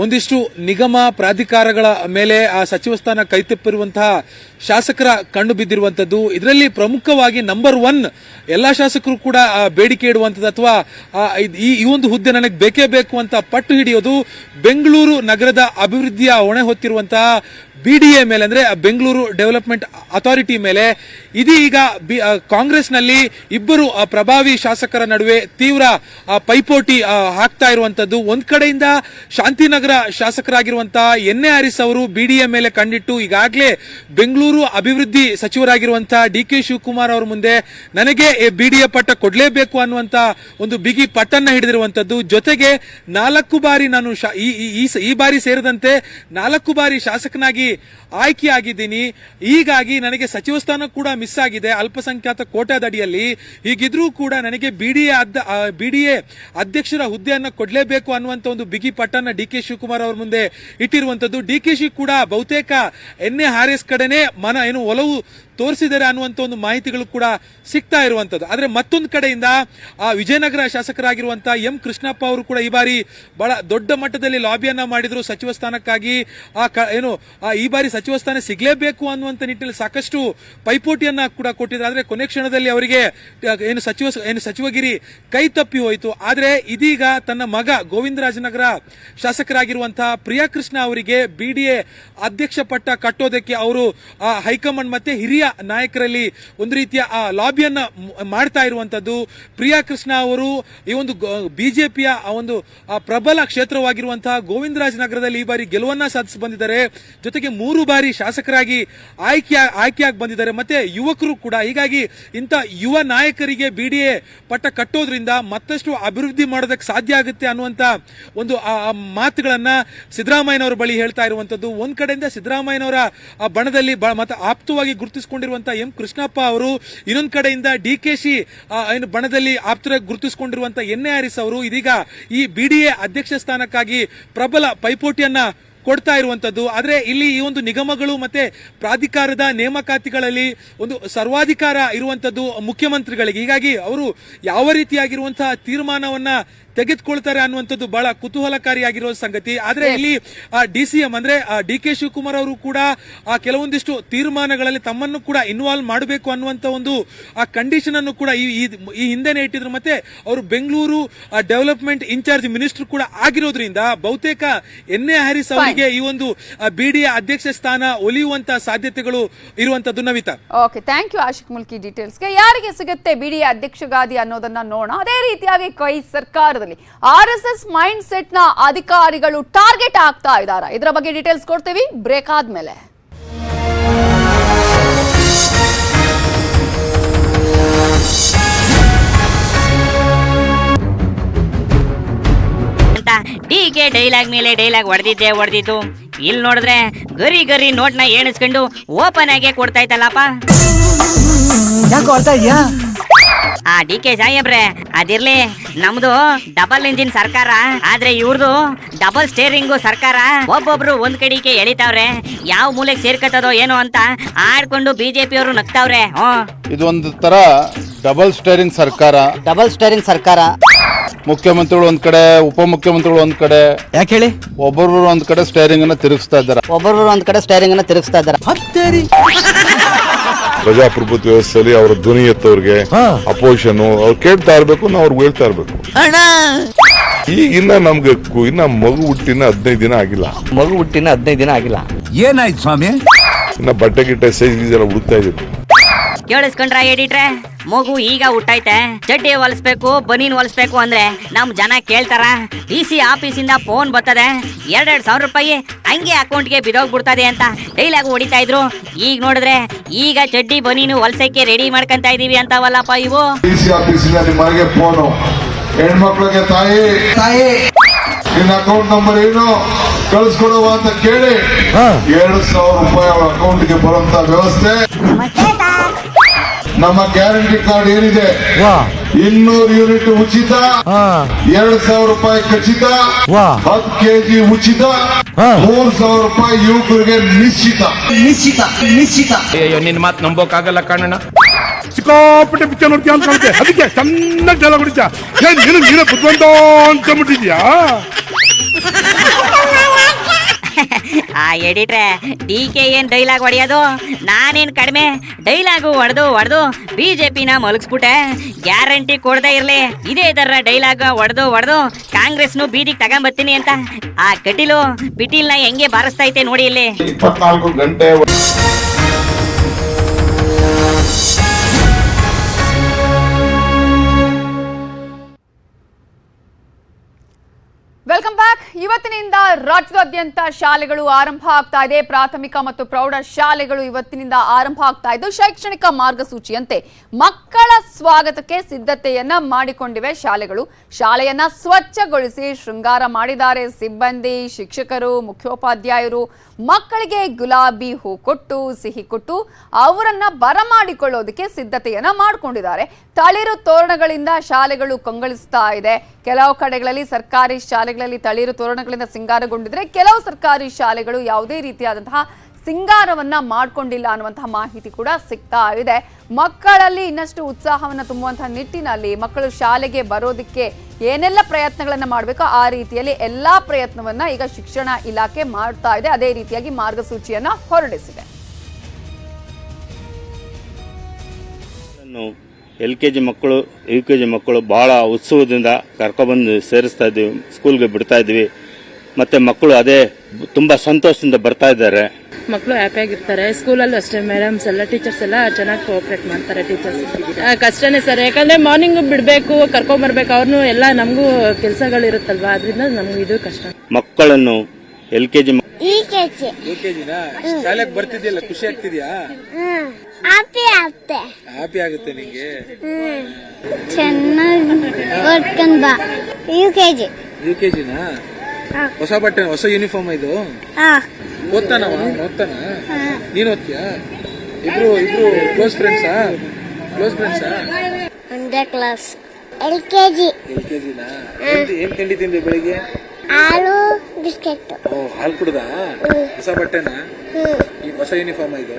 ಒಂದಿಷ್ಟು ನಿಗಮ ಪ್ರಾಧಿಕಾರಗಳ ಮೇಲೆ ಆ ಸಚಿವ ಸ್ಥಾನ ಕೈತಪ್ಪಿರುವಂತಹ ಶಾಸಕರ ಕಣ್ಣು ಬಿದ್ದಿರುವಂತದ್ದು. ಇದರಲ್ಲಿ ಪ್ರಮುಖವಾಗಿ ನಂಬರ್ 1 ಎಲ್ಲಾ ಶಾಸಕರು ಕೂಡ ಬೇಡಿಕೆ ಇಡುವಂಥದ್ದು ಅಥವಾ ಈ ಒಂದು ಹುದ್ದೆ ನನಗೆ ಬೇಕೇ ಬೇಕು ಅಂತ ಪಟ್ಟು ಹಿಡಿಯೋದು ಬೆಂಗಳೂರು ನಗರದ ಅಭಿವೃದ್ಧಿಯ ಹೊಣೆ ಹೊತ್ತಿರುವಂತಹ ಬಿಡಿಎ ಮೇಲೆ, ಅಂದ್ರೆ ಬೆಂಗಳೂರು ಡೆವಲಪ್ಮೆಂಟ್ ಅಥಾರಿಟಿ ಮೇಲೆ. ಇದೀಗ ಕಾಂಗ್ರೆಸ್ನಲ್ಲಿ ಇಬ್ಬರು ಪ್ರಭಾವಿ ಶಾಸಕರ ನಡುವೆ ತೀವ್ರ ಪೈಪೋಟಿ ಹಾಕ್ತಾ ಇರುವಂತದ್ದು. ಒಂದ್ ಕಡೆಯಿಂದ ಶಾಂತಿನಗರ ಶಾಸಕರಾಗಿರುವಂತಹ ಎನ್.ಎ. ಹ್ಯಾರಿಸ್ ಅವರು ಬಿಡಿಎ ಮೇಲೆ ಕಂಡಿಟ್ಟು ಈಗಾಗಲೇ ಬೆಂಗಳೂರು ಅಭಿವೃದ್ಧಿ ಸಚಿವರಾಗಿರುವಂತಹ ಡಿ.ಕೆ. ಶಿವಕುಮಾರ್ ಅವರ ಮುಂದೆ ನನಗೆ ಬಿಡಿಎ ಪಟ್ಟ ಕೊಡ್ಲೇಬೇಕು ಅನ್ನುವಂತ ಒಂದು ಬಿಗಿ ಪಟ್ಟನ್ನ ಹಿಡಿದಿರುವಂತದ್ದು. ಜೊತೆಗೆ 4 ಬಾರಿ ನಾನು ಈ ಬಾರಿ ಸೇರಿದಂತೆ 4 ಬಾರಿ ಶಾಸಕನಾಗಿ ಆಯ್ಕೆಯಾಗಿದ್ದೀನಿ. ಹೀಗಾಗಿ ನನಗೆ ಸಚಿವ ಸ್ಥಾನ ಕೂಡ ಮಿಸ್ ಆಗಿದೆ ಅಲ್ಪಸಂಖ್ಯಾತ ಕೋಟಾದಡಿಯಲ್ಲಿ. ಹೀಗಿದ್ರೂ ಕೂಡ ನನಗೆ ಬಿಡಿಎ ಅಧ್ಯಕ್ಷರ ಹುದ್ದೆಯನ್ನು ಕೊಡಲೇಬೇಕು ಅನ್ನುವಂತ ಒಂದು ಬಿಗಿ ಪಟ್ಟನ್ನ ಡಿ.ಕೆ. ಶಿವಕುಮಾರ್ ಅವರ ಮುಂದೆ ಇಟ್ಟಿರುವಂತದ್ದು. ಡಿ.ಕೆ. ಕೂಡ ಬಹುತೇಕ ಎನ್.ಎ. ಹ್ಯಾರಿಸ್ ಕಡೆನೆ ಒಲವು ತೋರಿಸಿದ್ದಾರೆ ಅನ್ನುವಂತ ಒಂದು ಮಾಹಿತಿಗಳು ಕೂಡ ಸಿಗ್ತಾ ಇರುವಂತದ್ದು. ಆದ್ರೆ ಮತ್ತೊಂದು ಕಡೆಯಿಂದ ವಿಜಯನಗರ ಶಾಸಕರಾಗಿರುವಂತಹ ಎಂ ಕೃಷ್ಣಪ್ಪ ಅವರು ಕೂಡ ಈ ಬಾರಿ ಬಹಳ ದೊಡ್ಡ ಮಟ್ಟದಲ್ಲಿ ಲಾಬಿಯನ್ನ ಮಾಡಿದ್ರು ಸಚಿವ ಸ್ಥಾನಕ್ಕಾಗಿ. ಈ ಬಾರಿ ಸಚಿವ ಸ್ಥಾನ ಸಿಗಲೇಬೇಕು ಅನ್ನುವಂತ ನಿಟ್ಟಿನಲ್ಲಿ ಸಾಕಷ್ಟು ಪೈಪೋಟಿಯನ್ನ ಕೂಡ ಕೊಟ್ಟಿದ್ರು. ಆದ್ರೆ ಕೊನೆ ಕ್ಷಣದಲ್ಲಿ ಅವರಿಗೆ ಸಚಿವಗಿರಿ ಕೈ ತಪ್ಪಿ ಹೋಯಿತು. ಆದ್ರೆ ಇದೀಗ ತನ್ನ ಮಗ ಗೋವಿಂದರಾಜನಗರ ಶಾಸಕರಾಗಿರುವಂತಹ ಪ್ರಿಯಾ ಕೃಷ್ಣ ಅವರಿಗೆ ಬಿಡಿಎ ಅಧ್ಯಕ್ಷ ಪಟ್ಟ ಕಟ್ಟೋದಕ್ಕೆ ಅವರು ಹೈಕಮಾಂಡ್ ಮತ್ತೆ ಹಿರಿಯ ನಾಯಕರಲ್ಲಿ ಒಂದು ರೀತಿಯ ಲಾಬಿಯನ್ನ ಮಾಡ್ತಾ ಇರುವಂತದ್ದು. ಪ್ರಿಯಾ ಕೃಷ್ಣ ಅವರು ಈ ಒಂದು ಬಿಜೆಪಿಯ ಒಂದು ಪ್ರಬಲ ಕ್ಷೇತ್ರವಾಗಿರುವಂತಹ ಗೋವಿಂದರಾಜನಗರದಲ್ಲಿ ಈ ಬಾರಿ ಗೆಲುವನ್ನ ಸಾಧಿಸಿ ಬಂದಿದ್ದಾರೆ. ಜೊತೆಗೆ 3 ಬಾರಿ ಶಾಸಕರಾಗಿ ಆಯ್ಕೆಯಾಗಿ ಬಂದಿದ್ದಾರೆ. ಮತ್ತೆ ಯುವಕರು ಕೂಡ. ಹೀಗಾಗಿ ಇಂಥ ಯುವ ನಾಯಕರಿಗೆ ಬಿಡಿಎ ಪಟ್ಟ ಕಟ್ಟೋದ್ರಿಂದ ಮತ್ತಷ್ಟು ಅಭಿವೃದ್ಧಿ ಮಾಡೋದಕ್ಕೆ ಸಾಧ್ಯ ಆಗುತ್ತೆ ಅನ್ನುವಂತ ಒಂದು ಮಾತುಗಳನ್ನ ಸಿದ್ದರಾಮಯ್ಯನವರ ಬಳಿ ಹೇಳ್ತಾ ಇರುವಂತದ್ದು. ಒಂದ್ ಕಡೆಯಿಂದ ಸಿದ್ದರಾಮಯ್ಯನವರ ಬಣದಲ್ಲಿ ಮತ್ತೆ ಆಪ್ತವಾಗಿ ಗುರುತಿಸಿಕೊಂಡಿರುವಂತಹ ಎಂ ಕೃಷ್ಣಪ್ಪ ಅವರು, ಇನ್ನೊಂದು ಕಡೆಯಿಂದ ಡಿ.ಕೆ.ಶಿ ಬಣದಲ್ಲಿ ಆಪ್ತರಾಗಿ ಗುರುತಿಸಿಕೊಂಡಿರುವಂತಹ ಎನ್.ಎ. ಹ್ಯಾರಿಸ್ ಅವರು ಇದೀಗ ಈ ಬಿಡಿಎ ಅಧ್ಯಕ್ಷ ಸ್ಥಾನಕ್ಕಾಗಿ ಪ್ರಬಲ ಪೈಪೋಟಿಯನ್ನ ಕೊಡ್ತಾ ಇರುವಂತದ್ದು. ಆದ್ರೆ ಇಲ್ಲಿ ಈ ಒಂದು ನಿಗಮಗಳು ಮತ್ತೆ ಪ್ರಾಧಿಕಾರದ ನೇಮಕಾತಿಗಳಲ್ಲಿ ಒಂದು ಸರ್ವಾಧಿಕಾರ ಇರುವಂತದ್ದು ಮುಖ್ಯಮಂತ್ರಿಗಳಿಗೆ. ಹೀಗಾಗಿ ಅವರು ಯಾವ ರೀತಿಯಾಗಿರುವಂತಹ ತೀರ್ಮಾನವನ್ನ ತೆಗೆದುಕೊಳ್ತಾರೆ ಅನ್ನುವಂಥದ್ದು ಬಹಳ ಕುತೂಹಲಕಾರಿಯಾಗಿರುವ ಸಂಗತಿ. ಆದ್ರೆ ಇಲ್ಲಿ DCM ಅಂದ್ರೆ DK ಶಿವಕುಮಾರ್ ಅವರು ಕೂಡ ಕೆಲವೊಂದಿಷ್ಟು ತೀರ್ಮಾನಗಳಲ್ಲಿ ತಮ್ಮನ್ನು ಕೂಡ ಇನ್ವಾಲ್ವ್ ಮಾಡಬೇಕು ಅನ್ನುವಂತ ಒಂದು ಕಂಡೀಷನ್ ಅನ್ನು ಕೂಡ ಈ ಹಿಂದೆನೆ ಇಟ್ಟಿದ್ರು. ಮತ್ತೆ ಅವರು ಬೆಂಗಳೂರು ಡೆವಲಪ್ಮೆಂಟ್ ಇನ್ಚಾರ್ಜ್ ಮಿನಿಸ್ಟರ್ ಕೂಡ ಆಗಿರೋದ್ರಿಂದ ಬಹುತೇಕ NA ಹ್ಯಾರಿಸ್ ಅವರಿಗೆ ಈ ಒಂದು BDA ಅಧ್ಯಕ್ಷ ಸ್ಥಾನ ಒಲಿಯುವಂತ ಸಾಧ್ಯತೆಗಳು ಇರುವಂತದ್ದು. Navita, okay, thank you Ashik Mulki ಡೀಟೇಲ್ಸ್ಗೆ. ಯಾರಿಗೆ ಸಿಗುತ್ತೆ BDA ಅಧ್ಯಕ್ಷ ಗಾದಿ ಅನ್ನೋದನ್ನ ನೋಡೋಣ. ಅದೇ ರೀತಿಯಾಗಿ ಕೈ ಸರ್ಕಾರದಲ್ಲಿ RSS ಮೈಂಡ್ ಸೆಟ್ ನ ಅಧಿಕಾರಿಗಳು ಟಾರ್ಗೆಟ್ ಆಗ್ತಾ ಇದ್ದಾರೆ. ಇದರ ಬಗ್ಗೆ ಡೀಟೇಲ್ಸ್ ಕೊಡ್ತೀವಿ ಬ್ರೇಕ್ ಆದ್ಮೇಲೆ. DK ಡೈಲಾಗ್ ಮೇಲೆ ಡೈಲಾಗ್ ಹೊಡೆದಿದ್ದು ಇಲ್ಲಿ ನೋಡಿದ್ರೆ ಗರಿ ಗರಿ ನೋಟ್ನ ಎಣಿಸ್ಕೊಂಡು ಓಪನ್ ಆಗಿ ಕೊಡ್ತಾ ಇತ್ತಲ್ಲಪ್ಪ. DK ಸಾಹೇಬ್ರೆ, ಅದಿರ್ಲಿ, ನಮ್ದು ಡಬಲ್ ಇಂಜಿನ್ ಸರ್ಕಾರ, ಆದ್ರೆ ಇವ್ರದು ಡಬಲ್ ಸ್ಟೇರಿಂಗು ಸರ್ಕಾರ. ಒಬ್ಬೊಬ್ರು ಒಂದ್ ಕಡೆಗೆ ಎಳಿತಾವ್ರೆ, ಯಾವ ಮೂಲೆಗೆ ಸೇರ್ಕತ್ತದೋ ಏನೋ ಅಂತ ಆಡ್ಕೊಂಡು BJP ಅವರು ನಗ್ತಾವ್ರೆ. ಇದೊಂದು ತರ ಡಬಲ್ ಸ್ಟೇರಿಂಗ್ ಸರ್ಕಾರ. ಮುಖ್ಯಮಂತ್ರಿಗಳು ಒಂದ್ ಕಡೆ, ಉಪಮುಖ್ಯಮಂತ್ರಿಗಳು ಒಂದ್ ಕಡೆ, ಯಾಕೆ ಹೇಳಿ, ಒಬ್ಬರು ಒಂದ್ ಕಡೆ ಸ್ಟೇರಿಂಗ್ ಅನ್ನ ತಿರುಗಿಸ್ತಾ ಇದ್ದಾರೆ. ಪ್ರಜಾಪ್ರಭುತ್ವ ವ್ಯವಸ್ಥೆಯಲ್ಲಿ ಅವರ ಧ್ವನಿ ಎತ್ತವ್ರಿಗೆ ಅಪೋಸಿಷನ್ ಅವ್ರು ಕೇಳ್ತಾ ಇರ್ಬೇಕು, ನಾವು ಅವ್ರಿಗೆ ಹೇಳ್ತಾ ಇರ್ಬೇಕು. ಈಗಿನ್ನ ನಮ್ಗೆ ಇನ್ನ ಮಗು ಹುಟ್ಟಿನ 15 ದಿನ ಆಗಿಲ್ಲ. ಏನಾಯ್ತು ಸ್ವಾಮಿ? ಇನ್ನ ಬಟ್ಟೆ ಗಿಟ್ಟೆ ಸೈಜ್ ಎಲ್ಲ ಹುಡುಕ್ತಾ ಇದ್ದೀವಿ. ಕೇಳಿಸ್ಕೊಂಡ್ರ ಎಡಿಟ್ರೆ, ಮಗು ಈಗ ಹುಟ್ಟೈತೆ, ಚಡ್ಡಿ ಹೊಲಿಸ್ಬೇಕು, ಬನೀನ್ ಹೊಲಿಸ್ಬೇಕು ಅಂದ್ರೆ ನಮ್ ಜನ ಕೇಳ್ತಾರ. DC ಆಫೀಸಿಂದ ಫೋನ್ ಬರ್ತದೆ, 2,000 ರೂಪಾಯಿ ಹಂಗೆ ಅಕೌಂಟ್ಗೆ ಬಿದೋಗ್ಬಿಡ್ತದೆ ಅಂತ ಡೈಲಾಗ್ ಹೊಡಿತಾ ಇದ್ರು. ಈಗ ನೋಡಿದ್ರೆ ಈಗ ಚಡ್ಡಿ ಬನೀನು ಹೊಲ್ಸಕ್ಕೆ ರೆಡಿ ಮಾಡ್ಕೊಂತ ಇದೀವಿ ಅಂತವಲ್ಲಪ್ಪ ಇವು. DC ಆಫೀಸಿಂದ ನಿಮಗೆ ಫೋನು, ಹೆಣ್ಮಕ್ಳಿಗೆ ತಾಯಿ ನಿನ್ನ ಅಕೌಂಟ್ ನಂಬರ್ ಏನು ಕಳಿಸ್ಕೊಡುವ ಅಂತ ಕೇಳಿ 2,000 ರೂಪಾಯಿ ಅವರ ಅಕೌಂಟ್ಗೆ ಬರುವಂತ ವ್ಯವಸ್ಥೆ. ನಮ್ಮ ಗ್ಯಾರಂಟಿ ಕಾರ್ಡ್ ಏನಿದೆ 200 ಯೂನಿಟ್ ಉಚಿತ, 2,000 ರೂಪಾಯಿ ಖಚಿತ, 10 kg ಉಚಿತ, 3,000 ರೂಪಾಯಿ ಯುವಕರಿಗೆ ನಿಶ್ಚಿತ. ಅಯ್ಯೋ, ನಿನ್ನ ಮಾತು ನಂಬೋಕಾಗಲ್ಲ ಕಾಣಣ್ಣ. ಸಿಕ್ಕಾಪಟ್ಟೆ ಪಿಕ್ಚರ್ ನೋಡ್ತೀಯ ಅಂತ ಕಾಣುತ್ತೆ, ಅದಕ್ಕೆ ಚೆನ್ನಾಗಿ ಜಲ ಕುಡಿತ. ನೀನು ಬುದ್ಧಿವಂತ ಅನ್ಕೊಂಡ್ಬಿಟ್ಟಿದ್ಯಾ? ಎಡಿಟ್ರೆ, DK ಏನ್ ಡೈಲಾಗ್ ಹೊಡೆಯೋದು, ನಾನೇನ್ ಕಡಿಮೆ. ಡೈಲಾಗು ಹೊಡೆದು BJPನ ಮಲಗಿಸ್ಬಿಟ್ಟೆ. ಗ್ಯಾರಂಟಿ ಕೊಡದೇ ಇರ್ಲಿ, ಇದೇ ತರ ಡೈಲಾಗ್ ಹೊಡೆದು ಕಾಂಗ್ರೆಸ್ನು ಬೀದಿಗೆ ತಗೊಂಬರ್ತೀನಿ ಅಂತ ಆ ಪಿಟೀಲ್ನ ಹೆಂಗೆ ಬಾರಿಸ್ತೈತೆ ನೋಡಿ ಇಲ್ಲಿ. 24 ಗಂಟೆ ವೆಲ್ಕಮ್ ಬ್ಯಾಕ್. ಇವತ್ತಿನಿಂದ ರಾಜ್ಯದಾದ್ಯಂತ ಶಾಲೆಗಳು ಆರಂಭ ಆಗ್ತಾ ಇದೆ. ಪ್ರಾಥಮಿಕ ಮತ್ತು ಪ್ರೌಢ ಶಾಲೆಗಳು ಇವತ್ತಿನಿಂದ ಆರಂಭ ಆಗ್ತಾ ಇದ್ದು, ಶೈಕ್ಷಣಿಕ ಮಾರ್ಗಸೂಚಿಯಂತೆ ಮಕ್ಕಳ ಸ್ವಾಗತಕ್ಕೆ ಸಿದ್ಧತೆಯನ್ನ ಮಾಡಿಕೊಂಡಿವೆ ಶಾಲೆಗಳು. ಶಾಲೆಯನ್ನ ಸ್ವಚ್ಛಗೊಳಿಸಿ ಶೃಂಗಾರ ಮಾಡಿದ್ದಾರೆ ಸಿಬ್ಬಂದಿ, ಶಿಕ್ಷಕರು, ಮುಖ್ಯೋಪಾಧ್ಯಾಯರು. ಮಕ್ಕಳಿಗೆ ಗುಲಾಬಿ ಹೂ ಕೊಟ್ಟು, ಸಿಹಿ ಕೊಟ್ಟು ಅವರನ್ನ ಬರಮಾಡಿಕೊಳ್ಳೋದಕ್ಕೆ ಸಿದ್ಧತೆಯನ್ನ ಮಾಡಿಕೊಂಡಿದ್ದಾರೆ. ತಳಿರು ತೋರಣಗಳಿಂದ ಶಾಲೆಗಳು ಕಂಗೊಳಿಸ್ತಾ ಇದೆ. ಕೆಲವು ಕಡೆಗಳಲ್ಲಿ ಸರ್ಕಾರಿ ಶಾಲೆಗಳಲ್ಲಿ ತಳಿರು ತೋರಣಗಳಿಂದ ಸಿಂಗಾರಗೊಂಡಿದ್ರೆ, ಕೆಲವು ಸರ್ಕಾರಿ ಶಾಲೆಗಳು ಯಾವುದೇ ರೀತಿಯಾದಂತಹ ಸಿಂಗಾರವನ್ನ ಮಾಡ್ಕೊಂಡಿಲ್ಲ ಅನ್ನುವಂತಹ ಮಾಹಿತಿ ಕೂಡ ಸಿಗ್ತಾ ಇದೆ. ಮಕ್ಕಳಲ್ಲಿ ಇನ್ನಷ್ಟು ಉತ್ಸಾಹವನ್ನ ತುಂಬುವಂತಹ ನಿಟ್ಟಿನಲ್ಲಿ ಮಕ್ಕಳು ಶಾಲೆಗೆ ಬರೋದಕ್ಕೆ ಏನೆಲ್ಲ ಪ್ರಯತ್ನಗಳನ್ನ ಮಾಡಬೇಕು ಆ ರೀತಿಯಲ್ಲಿ ಎಲ್ಲಾ ಪ್ರಯತ್ನವನ್ನ ಈಗ ಶಿಕ್ಷಣ ಇಲಾಖೆ ಮಾಡ್ತಾ ಇದೆ. ಅದೇ ರೀತಿಯಾಗಿ ಮಾರ್ಗಸೂಚಿಯನ್ನ ಹೊರಡಿಸಿದೆ. LKG ಮಕ್ಕಳು, UKG ಮಕ್ಕಳು ಬಹಳ ಉತ್ಸವದಿಂದ ಕರ್ಕೊಬಂದು ಸೇರಿಸ್ತಾ ಇದ್ದೀವಿ, ಸ್ಕೂಲ್ಗೆ ಬಿಡ್ತಾ ಇದ್ವಿ. ಮತ್ತೆ ಮಕ್ಕಳು ಅದೇ ತುಂಬಾ ಸಂತೋಷದಿಂದ ಬರ್ತಾ ಇದ್ದಾರೆ. ಮಕ್ಕಳು ಹ್ಯಾಪಿಯಾಗಿರ್ತಾರೆ. ಸ್ಕೂಲಲ್ಲೂ ಅಷ್ಟೇ, ಮೇಡಮ್ಸ್ ಎಲ್ಲ, ಟೀಚರ್ಸ್ ಎಲ್ಲ ಚೆನ್ನಾಗಿ ಕೋಆಪರೇಟ್ ಮಾಡ್ತಾರೆ. ಟೀಚರ್ಸ್ ಕಷ್ಟನೇ ಸರ್, ಯಾಕಂದ್ರೆ ಮಾರ್ನಿಂಗ್ ಬಿಡಬೇಕು, ಕರ್ಕೊಂಬರ್ಬೇಕು, ಅವ್ರನ್ನೂ ಎಲ್ಲ ನಮಗೂ ಕೆಲಸಗಳಿರುತ್ತಲ್ವಾ, ಅದರಿಂದ ನಮ್ಗೆ ಇದು ಕಷ್ಟ. ಮಕ್ಕಳನ್ನು LKG ಶಾಲೆಗೆ ಬರ್ತಿದ್ಯಲ್ಲ, ಖುಷಿ ಆಗ್ತಿದ್ಯಾ? ಹ್ಯಾಪಿ ಆಗುತ್ತೆ ನಿಂಗೆ? ಚೆನ್ನಾಗಿ ಬಾ. UKG-ನಾ? ಹೊಸ ಬಟ್ಟೆ, ಹೊಸ ಯೂನಿಫಾರ್ಮ್ ಇದು? ಓದ್ತಾನ ನೀನ್ ಓದ್ತೀಯಾ? ಇಬ್ರು ಕ್ಲೋಸ್ ಫ್ರೆಂಡ್ಸಾ? ಒಂದೇ ಕ್ಲಾಸ್. LKG-ನಾ? ಏನ್ ತಿಂಡಿ ತಿಂದ್ರಿ ಬೆಳಿಗ್ಗೆ? ಹಾಲು ಬಿಸ್ಕೆಟ್. ಬಿಸ್ಕೆಟ್. ಹಾಲು ಕುಡ್ದ ಹೊಸ ಬಟ್ಟೆನ ಈ ಹೊಸ ಯೂನಿಫಾರ್ಮ್ ಇದು.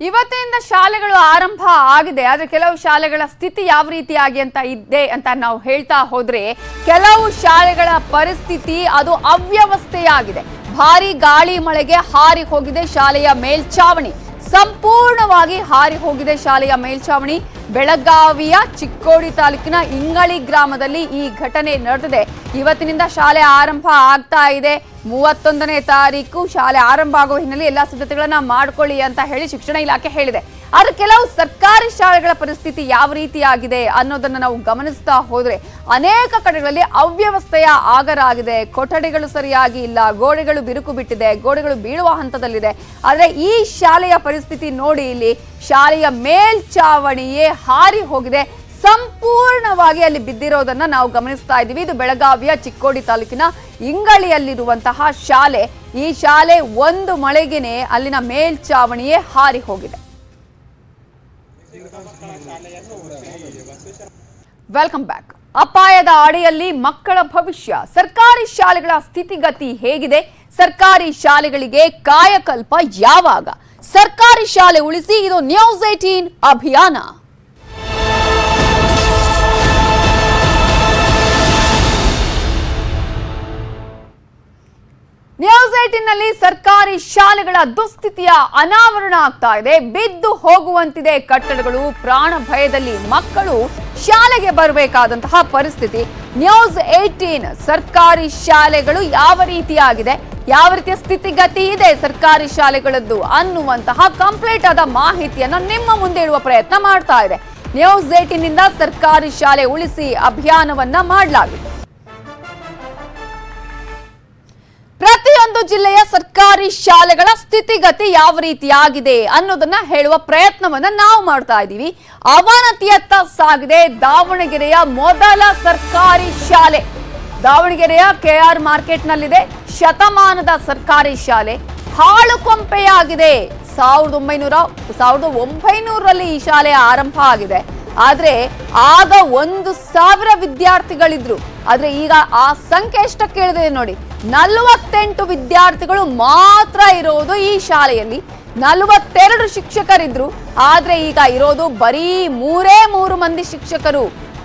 ಇವತ್ತಿನಿಂದ ಶಾಲೆಗಳು ಆರಂಭ ಆಗಿದೆ. ಆದ್ರೆ ಕೆಲವು ಶಾಲೆಗಳ ಸ್ಥಿತಿ ಯಾವ ರೀತಿಯಾಗಿ ಅಂತ ಇದೆ ಅಂತ ನಾವು ಹೇಳ್ತಾ ಹೋದ್ರೆ, ಕೆಲವು ಶಾಲೆಗಳ ಪರಿಸ್ಥಿತಿ ಅದು ಅವ್ಯವಸ್ಥೆಯಾಗಿದೆ. ಭಾರಿ ಗಾಳಿ ಮಳೆಗೆ ಹಾರಿ ಹೋಗಿದೆ ಶಾಲೆಯ ಮೇಲ್ಛಾವಣಿ, ಸಂಪೂರ್ಣವಾಗಿ ಹಾರಿ ಹೋಗಿದೆ ಶಾಲೆಯ ಮೇಲ್ಛಾವಣಿ. ಬೆಳಗಾವಿಯ ಚಿಕ್ಕೋಡಿ ತಾಲೂಕಿನ ಇಂಗಳ ಗ್ರಾಮದಲ್ಲಿ ಈ ಘಟನೆ ನಡೆದಿದೆ. ಇವತ್ತಿನಿಂದ ಶಾಲೆ ಆರಂಭ ಆಗ್ತಾ ಇದೆ. 31ನೇ ತಾರೀಕು ಶಾಲೆ ಆರಂಭ ಆಗುವ ಹಿನ್ನೆಲೆ ಎಲ್ಲಾ ಸಿದ್ಧತೆಗಳನ್ನ ಮಾಡ್ಕೊಳ್ಳಿ ಅಂತ ಹೇಳಿ ಶಿಕ್ಷಣ ಇಲಾಖೆ ಹೇಳಿದೆ. ಆದ್ರೆ ಕೆಲವು ಸರ್ಕಾರಿ ಶಾಲೆಗಳ ಪರಿಸ್ಥಿತಿ ಯಾವ ರೀತಿಯಾಗಿದೆ ಅನ್ನೋದನ್ನ ನಾವು ಗಮನಿಸ್ತಾ ಹೋದ್ರೆ, ಅನೇಕ ಕಡೆಗಳಲ್ಲಿ ಅವ್ಯವಸ್ಥೆಯ ಆಗರಾಗಿದೆ. ಕೊಠಡಿಗಳು ಸರಿಯಾಗಿ ಇಲ್ಲ, ಗೋಡೆಗಳು ಬಿರುಕು ಬಿಟ್ಟಿದೆ, ಗೋಡೆಗಳು ಬೀಳುವ ಹಂತದಲ್ಲಿದೆ. ಆದ್ರೆ ಈ ಶಾಲೆಯ ಪರಿಸ್ಥಿತಿ ನೋಡಿ, ಇಲ್ಲಿ ಶಾಲೆಯ ಮೇಲ್ಛಾವಣಿಯೇ ಹಾರಿ ಹೋಗಿದೆ, ಸಂಪೂರ್ಣವಾಗಿ ಅಲ್ಲಿ ಬಿದ್ದಿರೋದನ್ನ ನಾವು ಗಮನಿಸ್ತಾ ಇದ್ದೀವಿ. ಇದು ಬೆಳಗಾವಿಯ ಚಿಕ್ಕೋಡಿ ತಾಲೂಕಿನ ಇಂಗಳಿಯಲ್ಲಿರುವಂತಹ ಶಾಲೆ. ಈ ಶಾಲೆ ಒಂದು ಮಳೆಗೆನೆ ಅಲ್ಲಿನ ಮೇಲ್ಛಾವಣಿಯೇ ಹಾರಿ ಹೋಗಿದೆ. Welcome back. ಅಪಾಯದ ಅಡಿಯಲ್ಲಿ ಮಕ್ಕಳ ಭವಿಷ್ಯ. ಸರ್ಕಾರಿ ಶಾಲೆಗಳ ಸ್ಥಿತಿಗತಿ ಹೇಗಿದೆ? ಸರ್ಕಾರಿ ಶಾಲೆಗಳಿಗೆ ಕಾಯಕಲ್ಪ ಯಾವಾಗ? ಸರ್ಕಾರಿ ಶಾಲೆ ಉಳಿಸಿ, ಇದು ನ್ಯೂಸ್ 18 ಅಭಿಯಾನ. ನ್ಯೂಸ್ 18ನಲ್ಲಿ ಸರ್ಕಾರಿ ಶಾಲೆಗಳ ದುಸ್ಥಿತಿಯ ಅನಾವರಣ ಆಗ್ತಾ ಇದೆ. ಬಿದ್ದು ಹೋಗುವಂತಿದೆ ಕಟ್ಟಡಗಳು. ಪ್ರಾಣ ಭಯದಲ್ಲಿ ಮಕ್ಕಳು ಶಾಲೆಗೆ ಬರಬೇಕಾದಂತಹ ಪರಿಸ್ಥಿತಿ. ನ್ಯೂಸ್ 18 ಸರ್ಕಾರಿ ಶಾಲೆಗಳು ಯಾವ ರೀತಿಯಾಗಿದೆ, ಯಾವ ರೀತಿಯ ಸ್ಥಿತಿಗತಿ ಇದೆ ಸರ್ಕಾರಿ ಶಾಲೆಗಳದ್ದು ಅನ್ನುವಂತಹ ಕಂಪ್ಲೀಟ್ ಆದ ಮಾಹಿತಿಯನ್ನು ನಿಮ್ಮ ಮುಂದೆ ಇಡುವ ಪ್ರಯತ್ನ ಮಾಡ್ತಾ ಇದೆ. ನ್ಯೂಸ್ 18ನಿಂದ ಸರ್ಕಾರಿ ಶಾಲೆ ಉಳಿಸಿ ಅಭಿಯಾನವನ್ನ ಮಾಡಲಾಗಿದೆ. ಪ್ರತಿಯೊಂದು ಜಿಲ್ಲೆಯ ಸರ್ಕಾರಿ ಶಾಲೆಗಳ ಸ್ಥಿತಿಗತಿ ಯಾವ ರೀತಿಯಾಗಿದೆ ಅನ್ನೋದನ್ನ ಹೇಳುವ ಪ್ರಯತ್ನವನ್ನ ನಾವು ಮಾಡ್ತಾ ಇದ್ದೀವಿ. ಅವನತಿಯತ್ತ ಸಾಗಿದೆ ದಾವಣಗೆರೆಯ ಮೊದಲ ಸರ್ಕಾರಿ ಶಾಲೆ. ದಾವಣಗೆರೆಯ KR ಮಾರ್ಕೆಟ್ನಲ್ಲಿದೆ ಶತಮಾನದ ಸರ್ಕಾರಿ ಶಾಲೆ. ಹಾಳು ಕೊಂಪೆಯಾಗಿದೆ. 1900ರಲ್ಲಿ ಈ ಶಾಲೆ ಆರಂಭ ಆಗಿದೆ. ಆದ್ರೆ ಆಗ 1000 ವಿದ್ಯಾರ್ಥಿಗಳಿದ್ರು. ಆದ್ರೆ ಈಗ ಆ ಸಂಖ್ಯೆ ಎಷ್ಟಕ್ಕೆ ಇಳಿದಿದೆ ನೋಡಿ, 48 ವಿದ್ಯಾರ್ಥಿಗಳು ಮಾತ್ರ ಇರೋದು ಈ ಶಾಲೆಯಲ್ಲಿ. 42 ಶಿಕ್ಷಕರಿದ್ರು. ಆದ್ರೆ ಈಗ ಇರೋದು ಬರೀ 3 ಮಂದಿ ಶಿಕ್ಷಕರು.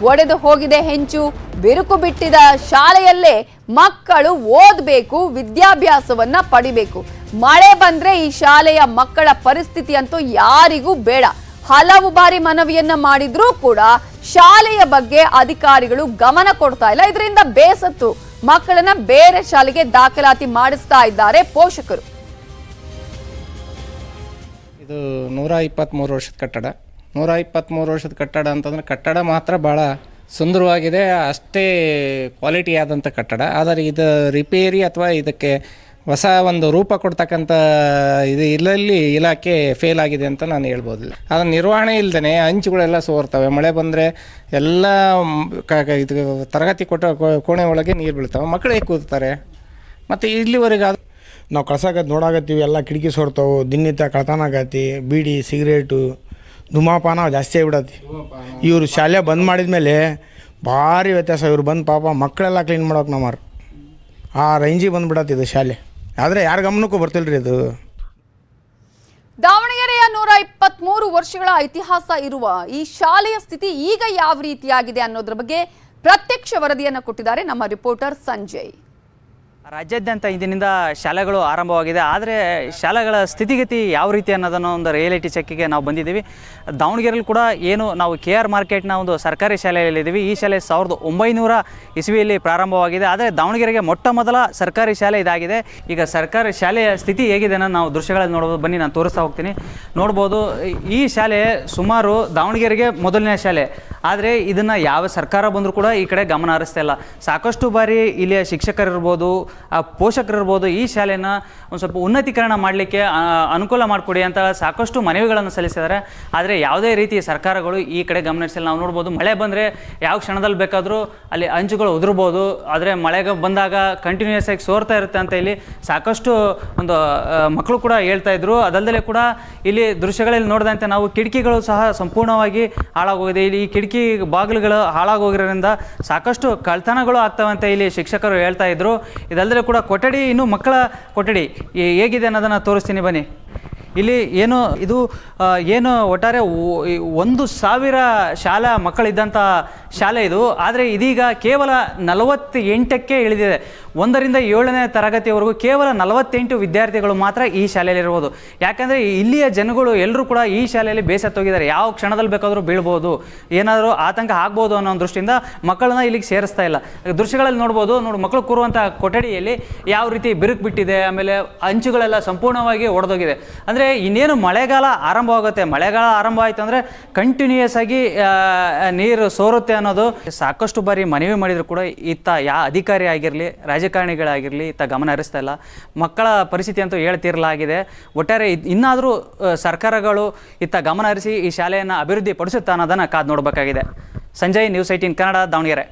ಒಡೆದು ಹೋಗಿದೆ ಹೆಂಚು, ಬಿರುಕು ಬಿಟ್ಟಿದ ಶಾಲೆಯಲ್ಲೇ ಮಕ್ಕಳು ಓದಬೇಕು, ವಿದ್ಯಾಭ್ಯಾಸವನ್ನ ಪಡಿಬೇಕು. ಮಳೆ ಬಂದ್ರೆ ಈ ಶಾಲೆಯ ಮಕ್ಕಳ ಪರಿಸ್ಥಿತಿ ಅಂತೂ ಯಾರಿಗೂ ಬೇಡ. ಹಲವು ಬಾರಿ ಮನವಿಯನ್ನ ಮಾಡಿದ್ರೂ ಕೂಡ ಶಾಲೆಯ ಬಗ್ಗೆ ಅಧಿಕಾರಿಗಳು ಗಮನ ಕೊಡ್ತಾ ಇಲ್ಲ. ಇದರಿಂದ ಬೇಸತ್ತು ಮಕ್ಕಳನ್ನ ಬೇರೆ ಶಾಲೆಗೆ ದಾಖಲಾತಿ ಮಾಡಿಸ್ತಾ ಇದ್ದಾರೆ ಪೋಷಕರು. ಇದು 123 ವರ್ಷದ ಕಟ್ಟಡ. 123 ವರ್ಷದ ಕಟ್ಟಡ ಅಂತಂದ್ರೆ ಕಟ್ಟಡ ಮಾತ್ರ ಭಾಳ ಸುಂದರವಾಗಿದೆ, ಅಷ್ಟೇ ಕ್ವಾಲಿಟಿ ಆದಂಥ ಕಟ್ಟಡ. ಆದರೆ ಇದು ರಿಪೇರಿ ಅಥವಾ ಇದಕ್ಕೆ ಹೊಸ ಒಂದು ರೂಪ ಕೊಡ್ತಕ್ಕಂಥ ಇದು ಇಲ್ಲಲ್ಲಿ ಇಲಾಖೆ ಫೇಲ್ ಆಗಿದೆ ಅಂತ ನಾನು ಹೇಳ್ಬೋದು. ಅದರ ನಿರ್ವಹಣೆ ಇಲ್ಲದೇ ಹಂಚುಗಳೆಲ್ಲ ಸೋರ್ತವೆ. ಮಳೆ ಬಂದರೆ ಎಲ್ಲ ಇದು ತರಗತಿ ಕೋಣೆ ಒಳಗೆ ನೀರು ಬೀಳ್ತವೆ, ಮಕ್ಕಳು ಹೇಗೆ ಕೂತ್ತಾರೆ. ಮತ್ತು ಇಲ್ಲಿವರೆಗೆ ನಾವು ಕಳ್ಸಾಕತ್ತಿ ನೋಡಾಕತ್ತೀವಿ, ಎಲ್ಲ ಕಿಟಕಿ ಸೋರ್ತಾವೆ, ದಿನನಿತ್ಯ ಕಳ್ತನ ಆಗತ್ತಿ, ಬೀಡಿ ಸಿಗರೇಟು ಧೂಮಪಾನ ಜಾಸ್ತಿ ಆಗಿಬಿಡತ್ತಿ. ಇವರು ಶಾಲೆ ಬಂದ್ ಮಾಡಿದ ಮೇಲೆ ಭಾರಿ ವ್ಯತ್ಯಾಸ. ಇವ್ರು ಬಂದು ಪಾಪ ಮಕ್ಕಳೆಲ್ಲ ಕ್ಲೀನ್ ಮಾಡೋಕೆ ನಮ್ಮರು ಆ ರೇಂಜಿಗೆ ಬಂದುಬಿಡತ್ತಿದ್ದು ಶಾಲೆ. ಆದರೆ ಯಾರ ಗಮನಕ್ಕೂ ಬರ್ತಿಲ್ಲ ರೀ ಅದು. ದಾವಣಗೆರೆಯ 123 ವರ್ಷಗಳ ಇತಿಹಾಸ ಇರುವ ಈ ಶಾಲೆಯ ಸ್ಥಿತಿ ಈಗ ಯಾವ ರೀತಿಯಾಗಿದೆ ಅನ್ನೋದ್ರ ಬಗ್ಗೆ ಪ್ರತ್ಯಕ್ಷ ವರದಿಯನ್ನು ಕೊಟ್ಟಿದ್ದಾರೆ ನಮ್ಮ ರಿಪೋರ್ಟರ್ ಸಂಜಯ್. ರಾಜ್ಯಾದ್ಯಂತ ಇಂದಿನಿಂದ ಶಾಲೆಗಳು ಆರಂಭವಾಗಿದೆ. ಆದರೆ ಶಾಲೆಗಳ ಸ್ಥಿತಿಗತಿ ಯಾವ ರೀತಿ ಅನ್ನೋದನ್ನು ಒಂದು ರಿಯಾಲಿಟಿ ಚೆಕ್ಕಿಗೆ ನಾವು ಬಂದಿದ್ದೀವಿ. ದಾವಣಗೆರೆಯಲ್ಲಿ ಕೂಡ ಏನು ನಾವು KR ಮಾರ್ಕೆಟ್ನ ಒಂದು ಸರ್ಕಾರಿ ಶಾಲೆಯಲ್ಲಿದ್ದೀವಿ. ಈ ಶಾಲೆ 1900 ಇಸ್ವಿಯಲ್ಲಿ ಪ್ರಾರಂಭವಾಗಿದೆ. ಆದರೆ ದಾವಣಗೆರೆಗೆ ಮೊಟ್ಟ ಮೊದಲ ಸರ್ಕಾರಿ ಶಾಲೆ ಇದಾಗಿದೆ. ಈಗ ಸರ್ಕಾರಿ ಶಾಲೆಯ ಸ್ಥಿತಿ ಹೇಗಿದೆ ಅನ್ನೋ ನಾವು ದೃಶ್ಯಗಳಲ್ಲಿ ನೋಡ್ಬೋದು. ಬನ್ನಿ, ನಾನು ತೋರಿಸ್ತಾ ಹೋಗ್ತೀನಿ. ನೋಡ್ಬೋದು, ಈ ಶಾಲೆ ಸುಮಾರು ದಾವಣಗೆರೆಗೆ ಮೊದಲನೇ ಶಾಲೆ. ಆದರೆ ಇದನ್ನು ಯಾವ ಸರ್ಕಾರ ಬಂದರೂ ಕೂಡ ಈ ಕಡೆ ಗಮನ ಹರಿಸ್ತಾ ಇಲ್ಲ. ಸಾಕಷ್ಟು ಬಾರಿ ಇಲ್ಲಿಯ ಶಿಕ್ಷಕರಿರ್ಬೋದು, ಪೋಷಕರಿರ್ಬೋದು ಈ ಶಾಲೆನ ಒಂದು ಸ್ವಲ್ಪ ಉನ್ನತೀಕರಣ ಮಾಡಲಿಕ್ಕೆ ಅನುಕೂಲ ಮಾಡಿಕೊಡಿ ಅಂತ ಸಾಕಷ್ಟು ಮನವಿಗಳನ್ನು ಸಲ್ಲಿಸಿದ್ದಾರೆ. ಆದರೆ ಯಾವುದೇ ರೀತಿ ಸರ್ಕಾರಗಳು ಈ ಕಡೆ ಗಮನಿಸಿಲ್ಲ. ನಾವು ನೋಡ್ಬೋದು, ಮಳೆ ಬಂದರೆ ಯಾವ ಕ್ಷಣದಲ್ಲಿ ಬೇಕಾದರೂ ಅಲ್ಲಿ ಅಂಚುಗಳು ಉದುರ್ಬೋದು. ಆದರೆ ಮಳೆಗೆ ಬಂದಾಗ ಕಂಟಿನ್ಯೂಯಸ್ ಆಗಿ ಸೋರ್ತಾ ಇರುತ್ತೆ ಅಂತ ಇಲ್ಲಿ ಸಾಕಷ್ಟು ಒಂದು ಮಕ್ಕಳು ಕೂಡ ಹೇಳ್ತಾ ಇದ್ರು. ಅದಲ್ಲದೆ ಕೂಡ ಇಲ್ಲಿ ದೃಶ್ಯಗಳಲ್ಲಿ ನೋಡಿದಂತೆ ನಾವು ಕಿಟಕಿಗಳು ಸಹ ಸಂಪೂರ್ಣವಾಗಿ ಹಾಳಾಗೋಗಿದೆ. ಇಲ್ಲಿ ಈ ಕಿಟಕಿ ಕಿಟಕಿ ಬಾಗಿಲುಗಳು ಹಾಳಾಗೋಗಿರೋದ್ರಿಂದ ಸಾಕಷ್ಟು ಕಳ್ತನಗಳು ಆಗ್ತಾವಂತ ಇಲ್ಲಿ ಶಿಕ್ಷಕರು ಹೇಳ್ತಾ ಇದ್ರು. ಇದಲ್ಲದೆ ಕೂಡ ಕೊಠಡಿ, ಇನ್ನು ಮಕ್ಕಳ ಕೊಠಡಿ ಹೇಗಿದೆ ಅನ್ನೋದನ್ನು ತೋರಿಸ್ತೀನಿ ಬನ್ನಿ. ಇಲ್ಲಿ ಏನು ಒಟ್ಟಾರೆ 1,000 ಶಾಲಾ ಮಕ್ಕಳಿದ್ದಂಥ ಶಾಲೆ ಇದು. ಆದರೆ ಇದೀಗ ಕೇವಲ 48ಕ್ಕೆ ಇಳಿದಿದೆ. 1ರಿಂದ 7ನೇ ತರಗತಿಯವರೆಗೂ ಕೇವಲ 48 ವಿದ್ಯಾರ್ಥಿಗಳು ಮಾತ್ರ ಈ ಶಾಲೆಯಲ್ಲಿರ್ಬೋದು. ಯಾಕಂದರೆ ಇಲ್ಲಿಯ ಜನಗಳು ಎಲ್ಲರೂ ಕೂಡ ಈ ಶಾಲೆಯಲ್ಲಿ ಬೇಸತ್ತೋಗಿದ್ದಾರೆ. ಯಾವ ಕ್ಷಣದಲ್ಲಿ ಬೇಕಾದರೂ ಬೀಳ್ಬೋದು, ಏನಾದರೂ ಆತಂಕ ಆಗ್ಬೋದು ಅನ್ನೋ ಒಂದು ದೃಷ್ಟಿಯಿಂದ ಮಕ್ಕಳನ್ನ ಇಲ್ಲಿಗೆ ಸೇರಿಸ್ತಾ ಇಲ್ಲ. ದೃಶ್ಯಗಳಲ್ಲಿ ನೋಡ್ಬೋದು, ಮಕ್ಕಳು ಕೂರುವಂಥ ಕೊಠಡಿಯಲ್ಲಿ ಯಾವ ರೀತಿ ಬಿರುಕು ಬಿಟ್ಟಿದೆ, ಆಮೇಲೆ ಅಂಚುಗಳೆಲ್ಲ ಸಂಪೂರ್ಣವಾಗಿ ಒಡೆದೋಗಿದೆ. ಅಂದರೆ ಇನ್ನೇನು ಮಳೆಗಾಲ ಆರಂಭವಾಗುತ್ತೆ, ಮಳೆಗಾಲ ಆರಂಭ ಆಯಿತು ಅಂದರೆ ಕಂಟಿನ್ಯೂಯಸ್ ಆಗಿ ನೀರು ಸೋರುತ್ತೆ ಅನ್ನೋದು. ಸಾಕಷ್ಟು ಬಾರಿ ಮನವಿ ಮಾಡಿದ್ರು ಕೂಡ ಇತ್ತ ಅಧಿಕಾರಿ ಆಗಿರಲಿ, ರಾಜಕಾರಣಿಗಳಾಗಿರಲಿ ಇತ್ತ ಗಮನ ಹರಿಸ್ತಾ ಇಲ್ಲ. ಮಕ್ಕಳ ಪರಿಸ್ಥಿತಿ ಅಂತೂ ಹೇಳ್ತಿರಲಾಗಿದೆ. ಒಟ್ಟಾರೆ ಇನ್ನಾದರೂ ಸರ್ಕಾರಗಳು ಇತ್ತ ಗಮನ ಹರಿಸಿ ಈ ಶಾಲೆಯನ್ನು ಅಭಿವೃದ್ಧಿ ಪಡಿಸುತ್ತಾ ಅನ್ನೋದನ್ನು ಕಾದು ನೋಡಬೇಕಾಗಿದೆ. ಸಂಜಯ್, ನ್ಯೂಸ್ 18 ಕನ್ನಡ, ದಾವಣಗೆರೆ.